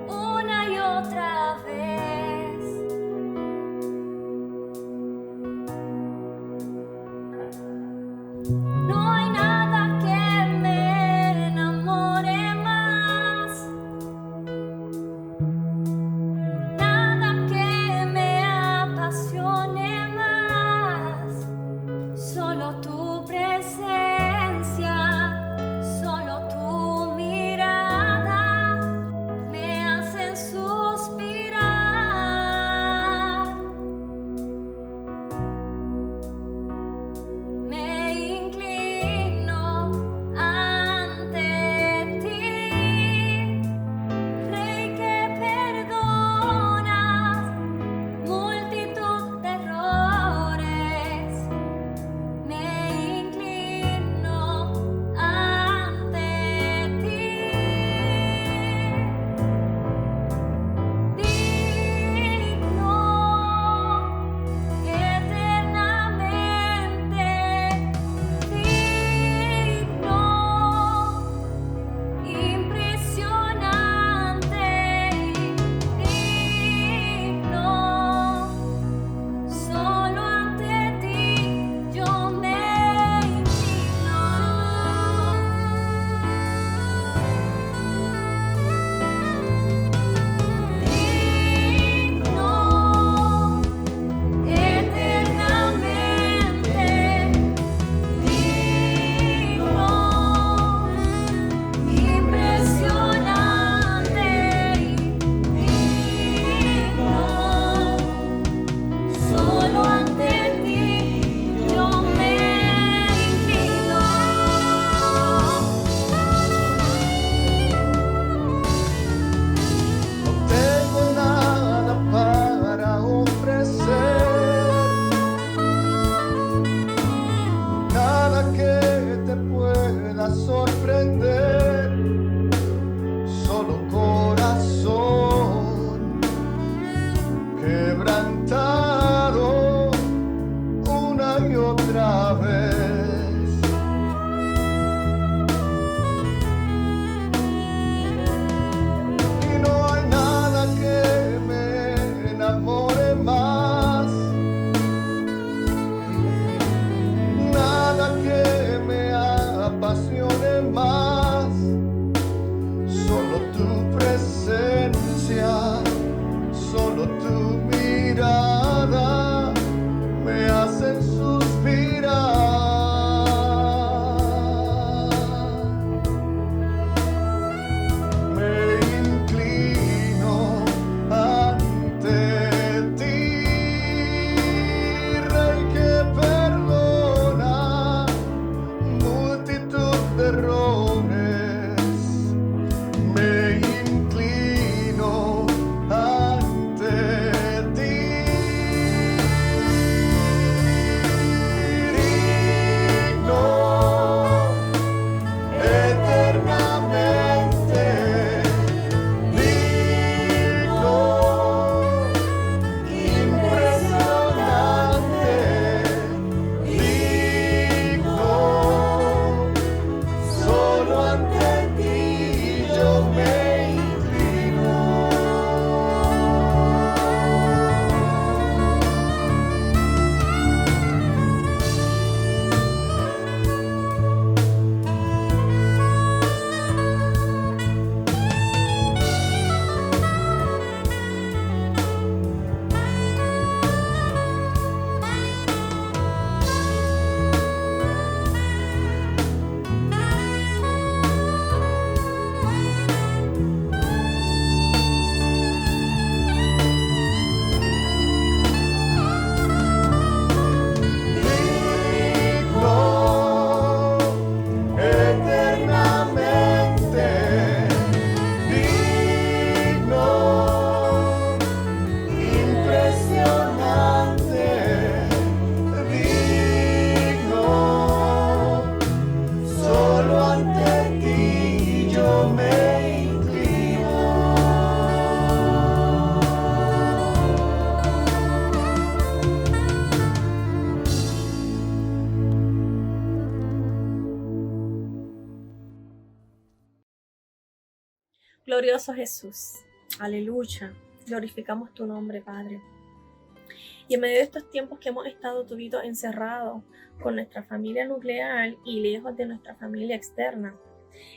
una y otra vez. No hay nada Glorioso Jesús, aleluya, glorificamos tu nombre, Padre. Y en medio de estos tiempos que hemos estado toditos encerrados con nuestra familia nuclear y lejos de nuestra familia externa,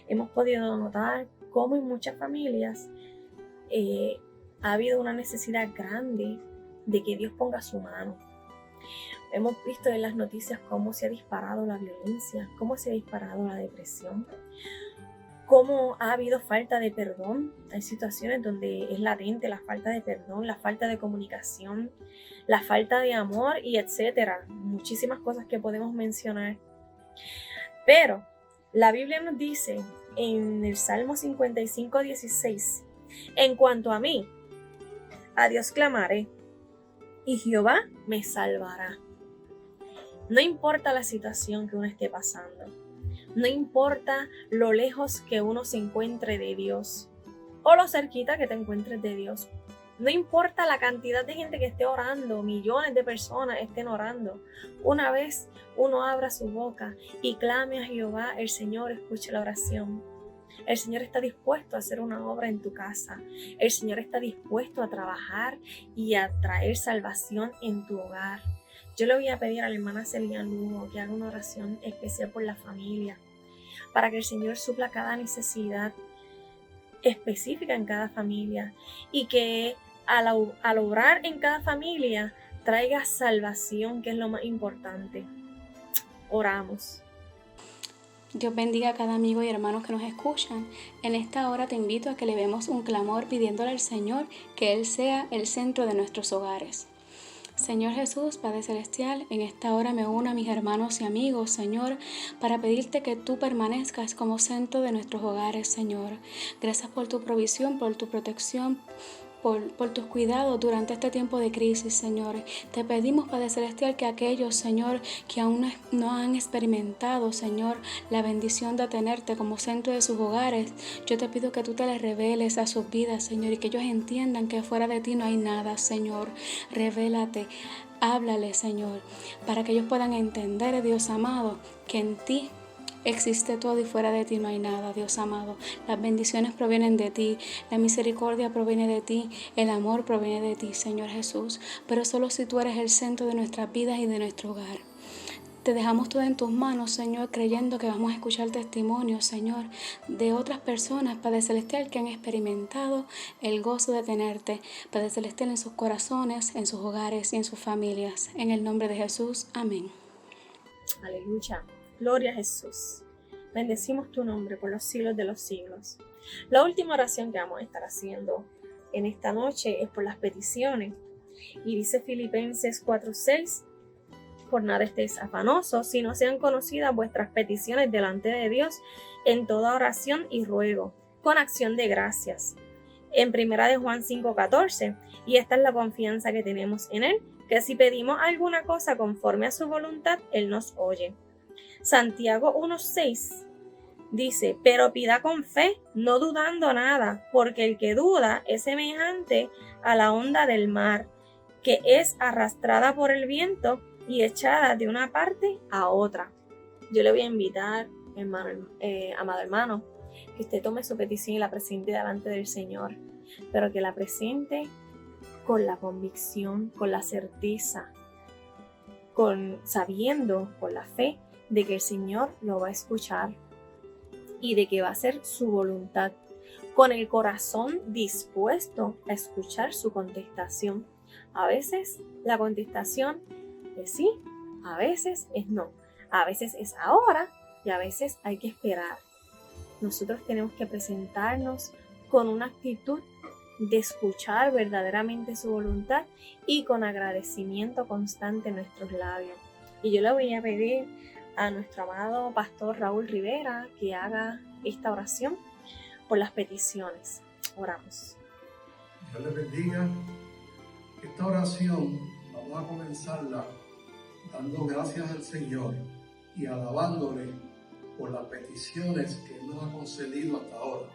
hemos podido notar cómo en muchas familias ha habido una necesidad grande de que Dios ponga su mano. Hemos visto en las noticias cómo se ha disparado la violencia, cómo se ha disparado la depresión, cómo ha habido falta de perdón. Hay situaciones donde es latente la falta de perdón, la falta de comunicación, la falta de amor y etcétera. Muchísimas cosas que podemos mencionar. Pero la Biblia nos dice en el Salmo 55:16, en cuanto a mí, a Dios clamaré y Jehová me salvará. No importa la situación que uno esté pasando. No importa lo lejos que uno se encuentre de Dios o lo cerquita que te encuentres de Dios. No importa la cantidad de gente que esté orando, millones de personas estén orando. Una vez uno abra su boca y clame a Jehová, el Señor escuche la oración. El Señor está dispuesto a hacer una obra en tu casa. El Señor está dispuesto a trabajar y a traer salvación en tu hogar. Yo le voy a pedir a la hermana Celia Lugo que haga una oración especial por la familia, para que el Señor supla cada necesidad específica en cada familia y que al obrar en cada familia traiga salvación, que es lo más importante. Oramos. Dios bendiga a cada amigo y hermano que nos escuchan. En esta hora te invito a que levemos un clamor pidiéndole al Señor que Él sea el centro de nuestros hogares. Señor Jesús, Padre Celestial, en esta hora me uno a mis hermanos y amigos, Señor, para pedirte que tú permanezcas como centro de nuestros hogares, Señor. Gracias por tu provisión, por tu protección, por tus cuidados durante este tiempo de crisis, Señor. Te pedimos, Padre Celestial, que aquellos, Señor, que aún no han experimentado, Señor, la bendición de tenerte como centro de sus hogares, yo te pido que tú te les reveles a sus vidas, Señor, y que ellos entiendan que fuera de ti no hay nada, Señor. Revélate, háblale, Señor, para que ellos puedan entender, Dios amado, que en ti existe todo y fuera de ti no hay nada, Dios amado. Las bendiciones provienen de ti, la misericordia proviene de ti, el amor proviene de ti, Señor Jesús. Pero solo si tú eres el centro de nuestras vidas y de nuestro hogar. Te dejamos todo en tus manos, Señor, creyendo que vamos a escuchar testimonios, Señor, de otras personas, Padre Celestial, que han experimentado el gozo de tenerte, Padre Celestial, en sus corazones, en sus hogares y en sus familias. En el nombre de Jesús, amén. Aleluya. Gloria a Jesús. Bendecimos tu nombre por los siglos de los siglos. La última oración que vamos a estar haciendo en esta noche es por las peticiones. Y dice Filipenses 4:6, por nada estéis afanosos, sino sean conocidas vuestras peticiones delante de Dios en toda oración y ruego, con acción de gracias. En 1 de Juan 5:14, y esta es la confianza que tenemos en Él, que si pedimos alguna cosa conforme a su voluntad, Él nos oye. Santiago 1:6 dice, pero pida con fe, no dudando nada, porque el que duda es semejante a la onda del mar, que es arrastrada por el viento y echada de una parte a otra. Yo le voy a invitar, amado hermano, que usted tome su petición y la presente delante del Señor, pero que la presente con la convicción, con la certeza, sabiendo, con la fe, de que el Señor lo va a escuchar y de que va a ser su voluntad, con el corazón dispuesto a escuchar su contestación. A veces la contestación es sí, a veces es no, a veces es ahora y a veces hay que esperar. Nosotros tenemos que presentarnos con una actitud de escuchar verdaderamente su voluntad y con agradecimiento constante en nuestros labios. Y yo le voy a pedir a nuestro amado pastor Raúl Rivera que haga esta oración por las peticiones. Oramos. Dios les bendiga. Esta oración vamos a comenzarla dando gracias al Señor y alabándole por las peticiones que Él nos ha concedido hasta ahora.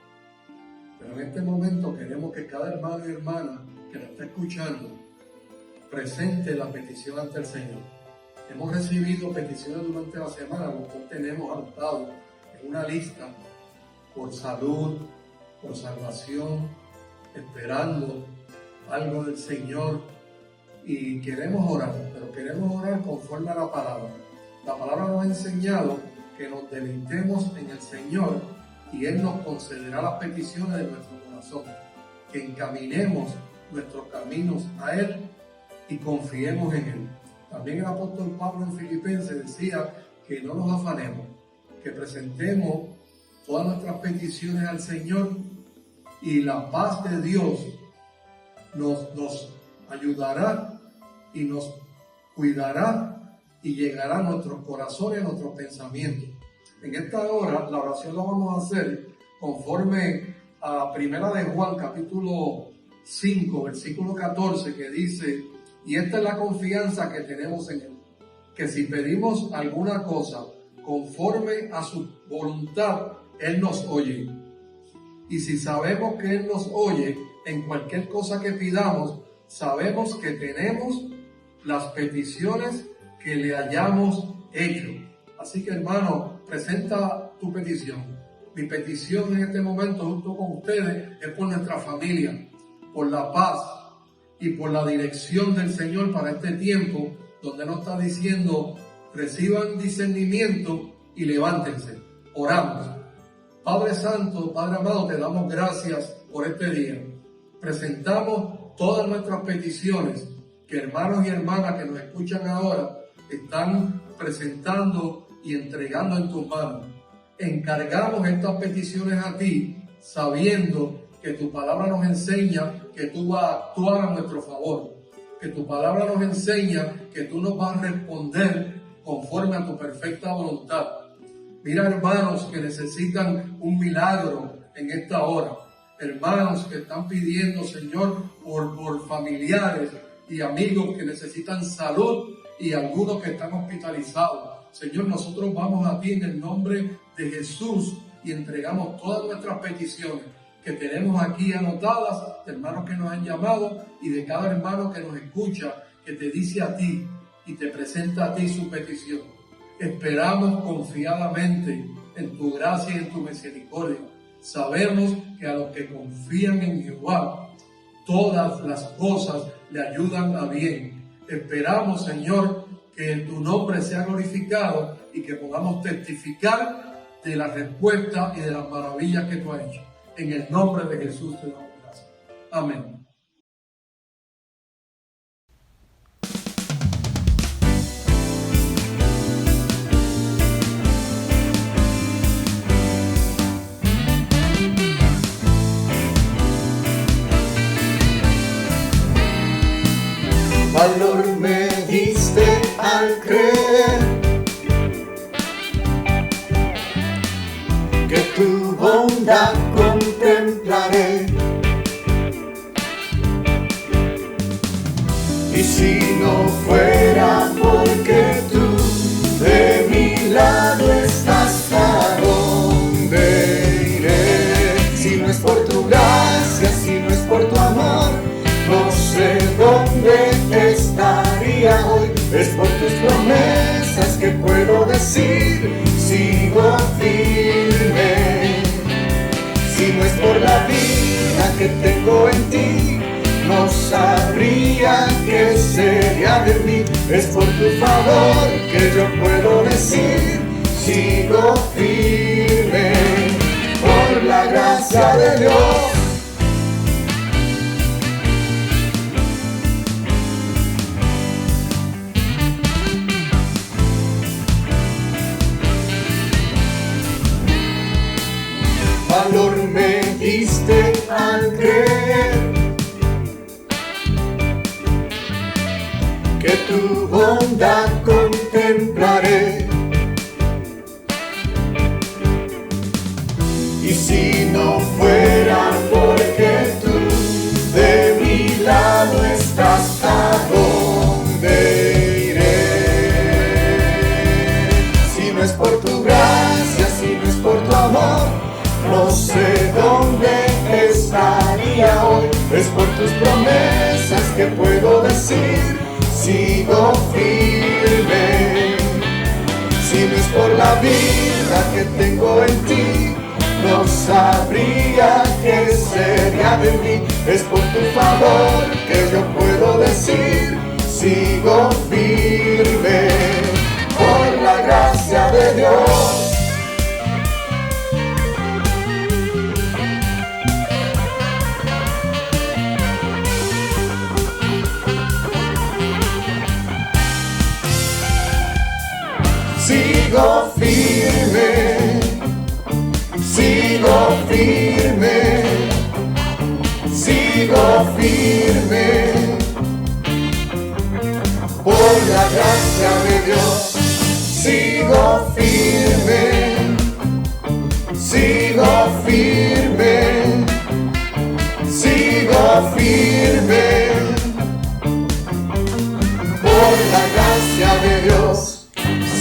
Pero en este momento queremos que cada hermano y hermana que nos está escuchando presente la petición ante el Señor. Hemos recibido peticiones durante la semana, lo cual tenemos anotado en una lista por salud, por salvación, esperando algo del Señor, y queremos orar, pero queremos orar conforme a la palabra. La palabra nos ha enseñado que nos deleitemos en el Señor y Él nos concederá las peticiones de nuestro corazón, que encaminemos nuestros caminos a Él y confiemos en Él. También el apóstol Pablo en Filipenses decía que no nos afanemos, que presentemos todas nuestras peticiones al Señor, y la paz de Dios nos ayudará y nos cuidará y llegará a nuestros corazones, a nuestros pensamientos. En esta hora la oración la vamos a hacer conforme a 1 de Juan capítulo 5 versículo 14, que dice: y esta es la confianza que tenemos en Él, que si pedimos alguna cosa conforme a su voluntad, Él nos oye. Y si sabemos que Él nos oye en cualquier cosa que pidamos, sabemos que tenemos las peticiones que le hayamos hecho. Así que, hermano, presenta tu petición. Mi petición en este momento junto con ustedes es por nuestra familia, por la paz y por la dirección del Señor para este tiempo, donde nos está diciendo: reciban discernimiento y levántense. Oramos. Padre Santo, Padre amado, te damos gracias por este día. Presentamos todas nuestras peticiones que hermanos y hermanas que nos escuchan ahora están presentando y entregando en tus manos. Encargamos estas peticiones a ti, sabiendo que tu palabra nos enseña que tú vas a actuar a nuestro favor, que tu palabra nos enseña que tú nos vas a responder conforme a tu perfecta voluntad. Mira, hermanos que necesitan un milagro en esta hora, hermanos que están pidiendo, Señor, por familiares y amigos que necesitan salud, y algunos que están hospitalizados. Señor, nosotros vamos a ti en el nombre de Jesús y entregamos todas nuestras peticiones que tenemos aquí anotadas, de hermanos que nos han llamado y de cada hermano que nos escucha, que te dice a ti y te presenta a ti su petición. Esperamos confiadamente en tu gracia y en tu misericordia. Sabemos que a los que confían en Jehová, todas las cosas le ayudan a bien. Esperamos, Señor, que tu nombre sea glorificado y que podamos testificar de la respuesta y de las maravillas que tú has hecho. En el nombre de Jesús te damos gracias. Amén. Valor me diste al creer que tu bondad contemplaré. Y si no fuera porque tú de mi lado estás, ¿a dónde iré? Si no es por tu gracia, si no es por tu amor, no sé dónde estaría hoy. Es por tus promesas que puedo decir, sigo firme. Si no es por la vida que tengo en ti, no sabría qué sería de mí. Es por tu favor que yo puedo decir, sigo firme. Por la gracia de Dios. Valor me diste al creer que tu bondad contemplaré. Y si no fuera porque tú de mi lado estás, ¿a dónde iré? Si no es por tu gracia, si no es por tu amor, no sé dónde estaría hoy. Es por tus promesas que puedo decir, sigo firme. Si no es por la vida que tengo en ti, no no sabría qué sería de mí. Es por tu favor que yo puedo decir, sigo firme, por la gracia de Dios. Sigo firme, sigo firme, sigo firme, por la gracia de Dios. Sigo firme, sigo firme, sigo firme, por la gracia de Dios.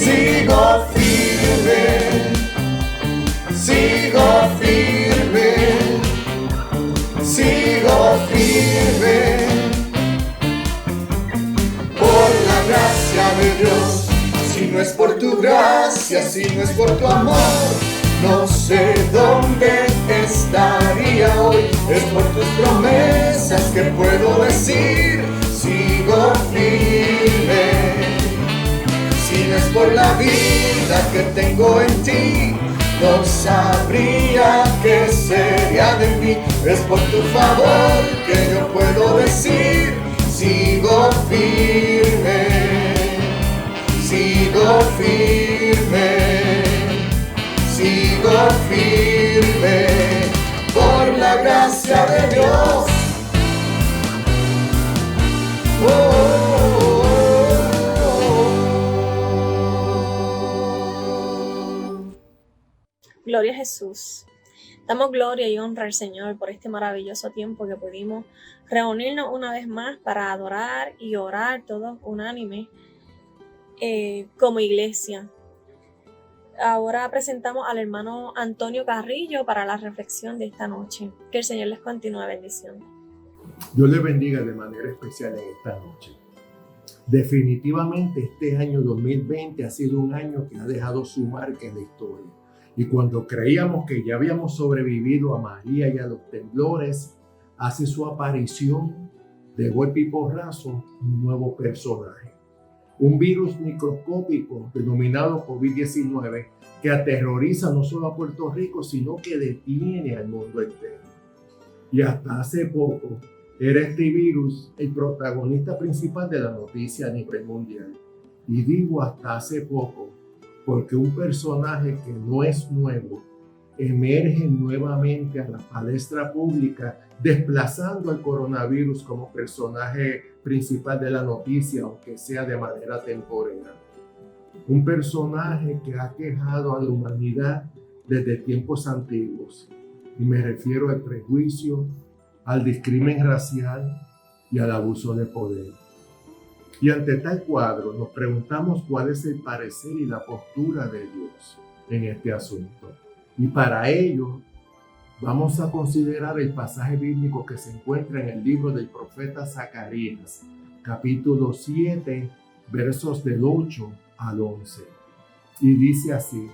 Sigo firme, sigo firme, sigo firme, por la gracia de Dios. Si no es por tu gracia, si no es por tu amor, no sé dónde estaría hoy. Es por tus promesas que puedo decir, sigo firme. Si no es por la vida que tengo en ti, no sabría qué sería de mí. Es por tu favor que yo puedo decir, sigo firme, sigo firme, sigo firme, por la gracia de Dios. Gloria a Jesús. Damos gloria y honra al Señor por este maravilloso tiempo que pudimos reunirnos una vez más para adorar y orar todos unánime como iglesia. Ahora presentamos al hermano Antonio Carrillo para la reflexión de esta noche. Que el Señor les continúe bendiciendo. Dios les bendiga de manera especial en esta noche. Definitivamente este año 2020 ha sido un año que ha dejado su marca en la historia. Y cuando creíamos que ya habíamos sobrevivido a María y a los temblores, hace su aparición de golpe y porrazo un nuevo personaje. Un virus microscópico denominado COVID-19 que aterroriza no solo a Puerto Rico, sino que detiene al mundo entero. Y hasta hace poco era este virus el protagonista principal de la noticia a nivel mundial. Y digo hasta hace poco, porque un personaje que no es nuevo emerge nuevamente a la palestra pública, desplazando al coronavirus como personaje principal de la noticia, aunque sea de manera temporera. Un personaje que ha quejado a la humanidad desde tiempos antiguos, y me refiero al prejuicio, al discrimen racial y al abuso de poder. Y ante tal cuadro nos preguntamos cuál es el parecer y la postura de Dios en este asunto. Y para ello vamos a considerar el pasaje bíblico que se encuentra en el libro del profeta Zacarías, capítulo 7, versos del 8 al 11. Y dice así: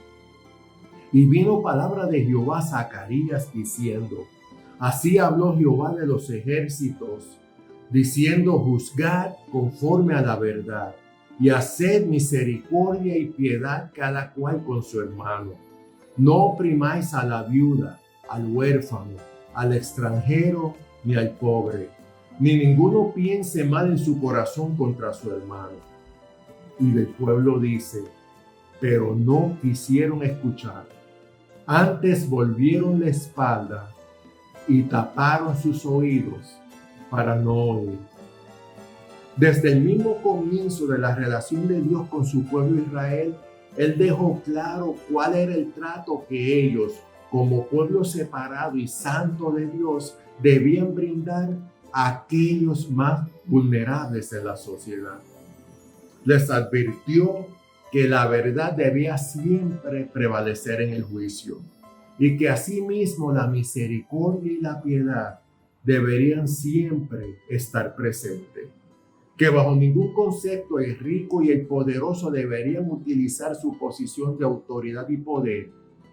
Y vino palabra de Jehová a Zacarías diciendo, así habló Jehová de los ejércitos, diciendo, juzgad conforme a la verdad, y haced misericordia y piedad cada cual con su hermano. No oprimáis a la viuda, al huérfano, al extranjero, ni al pobre, ni ninguno piense mal en su corazón contra su hermano. Y el pueblo dice, pero no quisieron escuchar. Antes volvieron la espalda y taparon sus oídos para no oír. Desde el mismo comienzo de la relación de Dios con su pueblo Israel, Él dejó claro cuál era el trato que ellos, como pueblo separado y santo de Dios, debían brindar a aquellos más vulnerables de la sociedad. Les advirtió que la verdad debía siempre prevalecer en el juicio y que asimismo la misericordia y la piedad deberían siempre estar presentes, que bajo ningún concepto el rico y el poderoso deberían utilizar su posición de autoridad y poder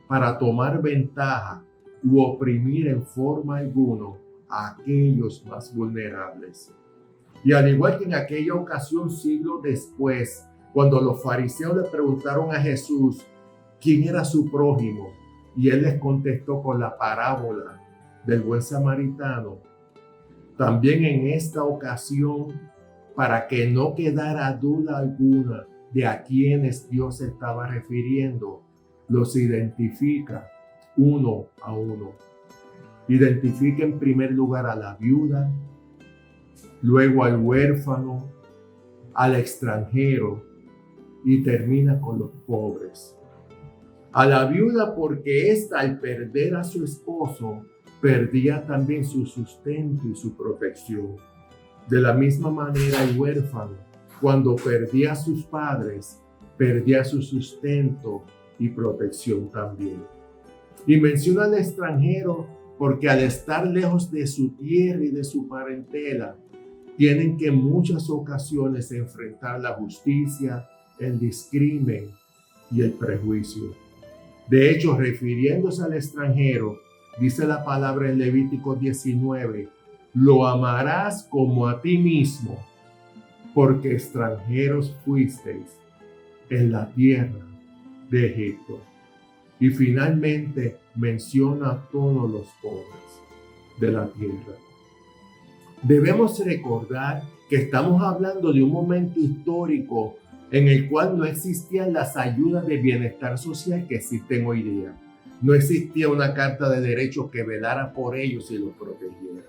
para tomar ventaja u oprimir en forma alguna a aquellos más vulnerables. Y al igual que en aquella ocasión, siglos después, cuando los fariseos le preguntaron a Jesús quién era su prójimo, y él les contestó con la parábola del buen samaritano, también en esta ocasión, para que no quedara duda alguna de a quienes Dios se estaba refiriendo, los identifica uno a uno. Identifica en primer lugar a la viuda, luego al huérfano, al extranjero y termina con los pobres. A la viuda porque ésta, al perder a su esposo, perdía también su sustento y su protección. De la misma manera el huérfano, cuando perdía a sus padres, perdía su sustento y protección también. Y menciona al extranjero porque al estar lejos de su tierra y de su parentela, tienen que en muchas ocasiones enfrentar la justicia, el discrimen y el prejuicio. De hecho, refiriéndose al extranjero, dice la palabra en Levítico 19, lo amarás como a ti mismo, porque extranjeros fuisteis en la tierra de Egipto. Y finalmente menciona a todos los pobres de la tierra. Debemos recordar que estamos hablando de un momento histórico en el cual no existían las ayudas de bienestar social que existen hoy día. No existía una carta de derechos que velara por ellos y los protegiera.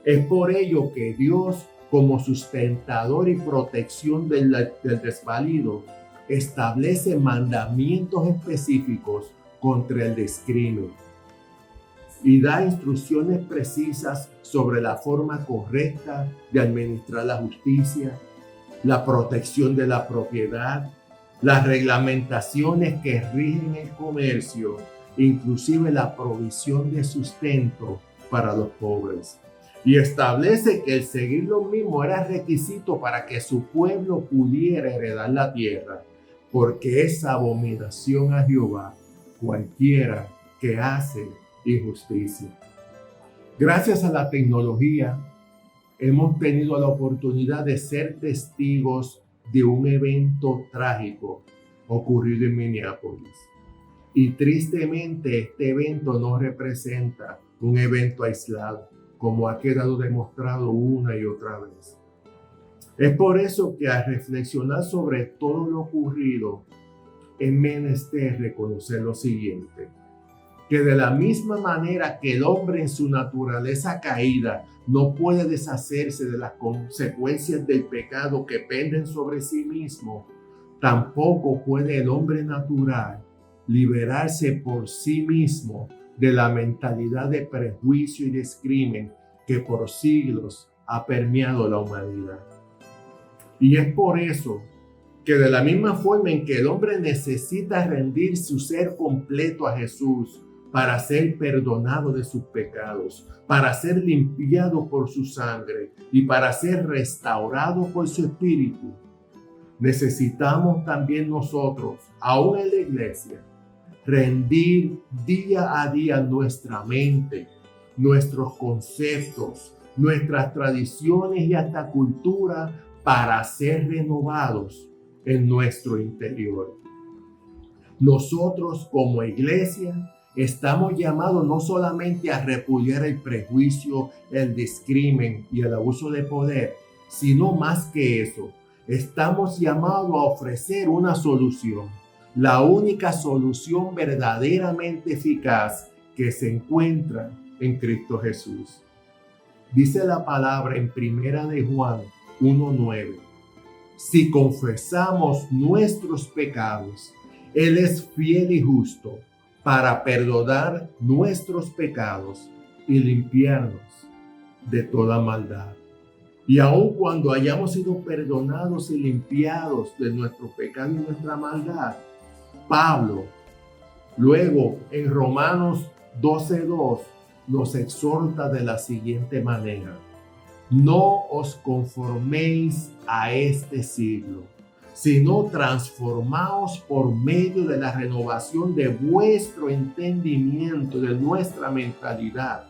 Es por ello que Dios, como sustentador y protección del desvalido, establece mandamientos específicos contra el discrimen y da instrucciones precisas sobre la forma correcta de administrar la justicia, la protección de la propiedad, las reglamentaciones que rigen el comercio, inclusive la provisión de sustento para los pobres. Y establece que el seguir lo mismo era requisito para que su pueblo pudiera heredar la tierra, porque es abominación a Jehová cualquiera que hace injusticia. Gracias a la tecnología, hemos tenido la oportunidad de ser testigos de un evento trágico ocurrido en Minneapolis. Y tristemente este evento no representa un evento aislado, como ha quedado demostrado una y otra vez. Es por eso que al reflexionar sobre todo lo ocurrido, es menester reconocer lo siguiente, que de la misma manera que el hombre en su naturaleza caída no puede deshacerse de las consecuencias del pecado que penden sobre sí mismo, tampoco puede el hombre natural liberarse por sí mismo de la mentalidad de prejuicio y discrimen que por siglos ha permeado la humanidad. Y es por eso que de la misma forma en que el hombre necesita rendir su ser completo a Jesús para ser perdonado de sus pecados, para ser limpiado por su sangre y para ser restaurado por su espíritu, necesitamos también nosotros, aún en la iglesia, rendir día a día nuestra mente, nuestros conceptos, nuestras tradiciones y hasta cultura para ser renovados en nuestro interior. Nosotros como iglesia estamos llamados no solamente a repudiar el prejuicio, el discrimen y el abuso de poder, sino más que eso, estamos llamados a ofrecer una solución, la única solución verdaderamente eficaz que se encuentra en Cristo Jesús. Dice la palabra en 1 de Juan 1:9. Si confesamos nuestros pecados, Él es fiel y justo para perdonar nuestros pecados y limpiarnos de toda maldad. Y aun cuando hayamos sido perdonados y limpiados de nuestro pecado y nuestra maldad, Pablo, luego en Romanos 12:2, nos exhorta de la siguiente manera: no os conforméis a este siglo, sino transformaos por medio de la renovación de vuestro entendimiento, de nuestra mentalidad,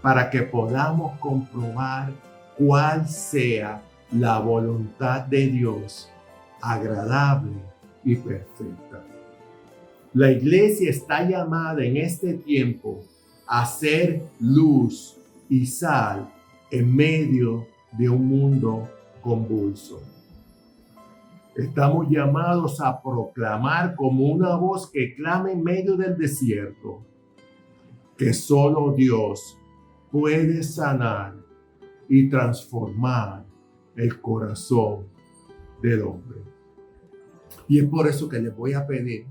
para que podamos comprobar cuál sea la voluntad de Dios, agradable y perfecta. La iglesia está llamada en este tiempo a ser luz y sal en medio de un mundo convulso. Estamos llamados a proclamar como una voz que clama en medio del desierto que solo Dios puede sanar y transformar el corazón del hombre. Y es por eso que les voy a pedir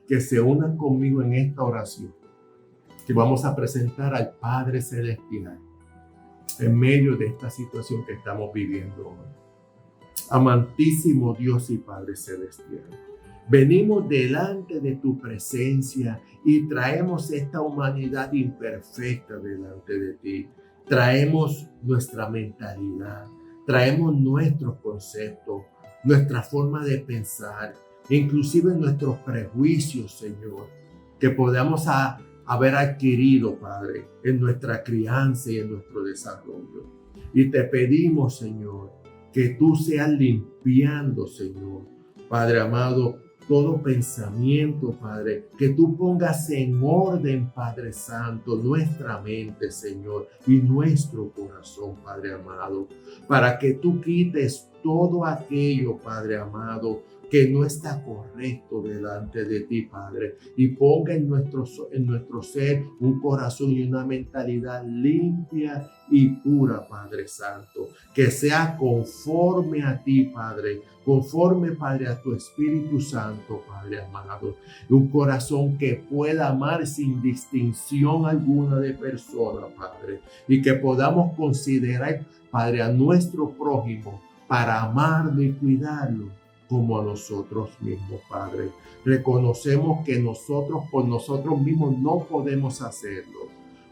que se unan conmigo en esta oración que vamos a presentar al Padre Celestial en medio de esta situación que estamos viviendo hoy. Amantísimo Dios y Padre Celestial, venimos delante de tu presencia y traemos esta humanidad imperfecta delante de ti. Traemos nuestra mentalidad, traemos nuestros conceptos, nuestra forma de pensar, inclusive nuestros prejuicios, Señor, que podamos haber adquirido, Padre, en nuestra crianza y en nuestro desarrollo. Y te pedimos, Señor, que tú seas limpiando, Señor, Padre amado, todo pensamiento, Padre, que tú pongas en orden, Padre Santo, nuestra mente, Señor, y nuestro corazón, Padre amado, para que tú quites todo aquello, Padre amado, que no está correcto delante de ti, Padre, y ponga en nuestro ser un corazón y una mentalidad limpia y pura, Padre Santo, que sea conforme a ti, Padre, conforme, Padre, a tu Espíritu Santo, Padre amado, un corazón que pueda amar sin distinción alguna de persona, Padre, y que podamos considerar, Padre, a nuestro prójimo para amarlo y cuidarlo como a nosotros mismos, Padre. Reconocemos que nosotros por nosotros mismos no podemos hacerlo,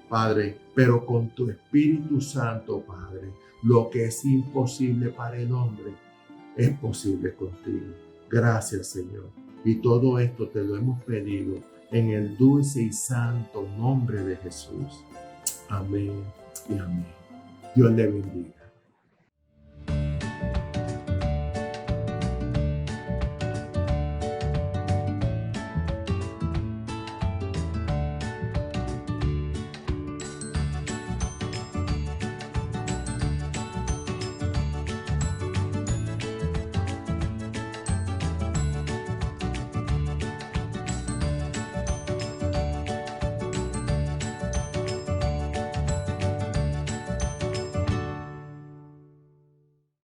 Padre, pero con tu Espíritu Santo, Padre, lo que es imposible para el hombre es posible contigo. Gracias, Señor. Y todo esto te lo hemos pedido en el dulce y santo nombre de Jesús. Amén y amén. Dios le bendiga.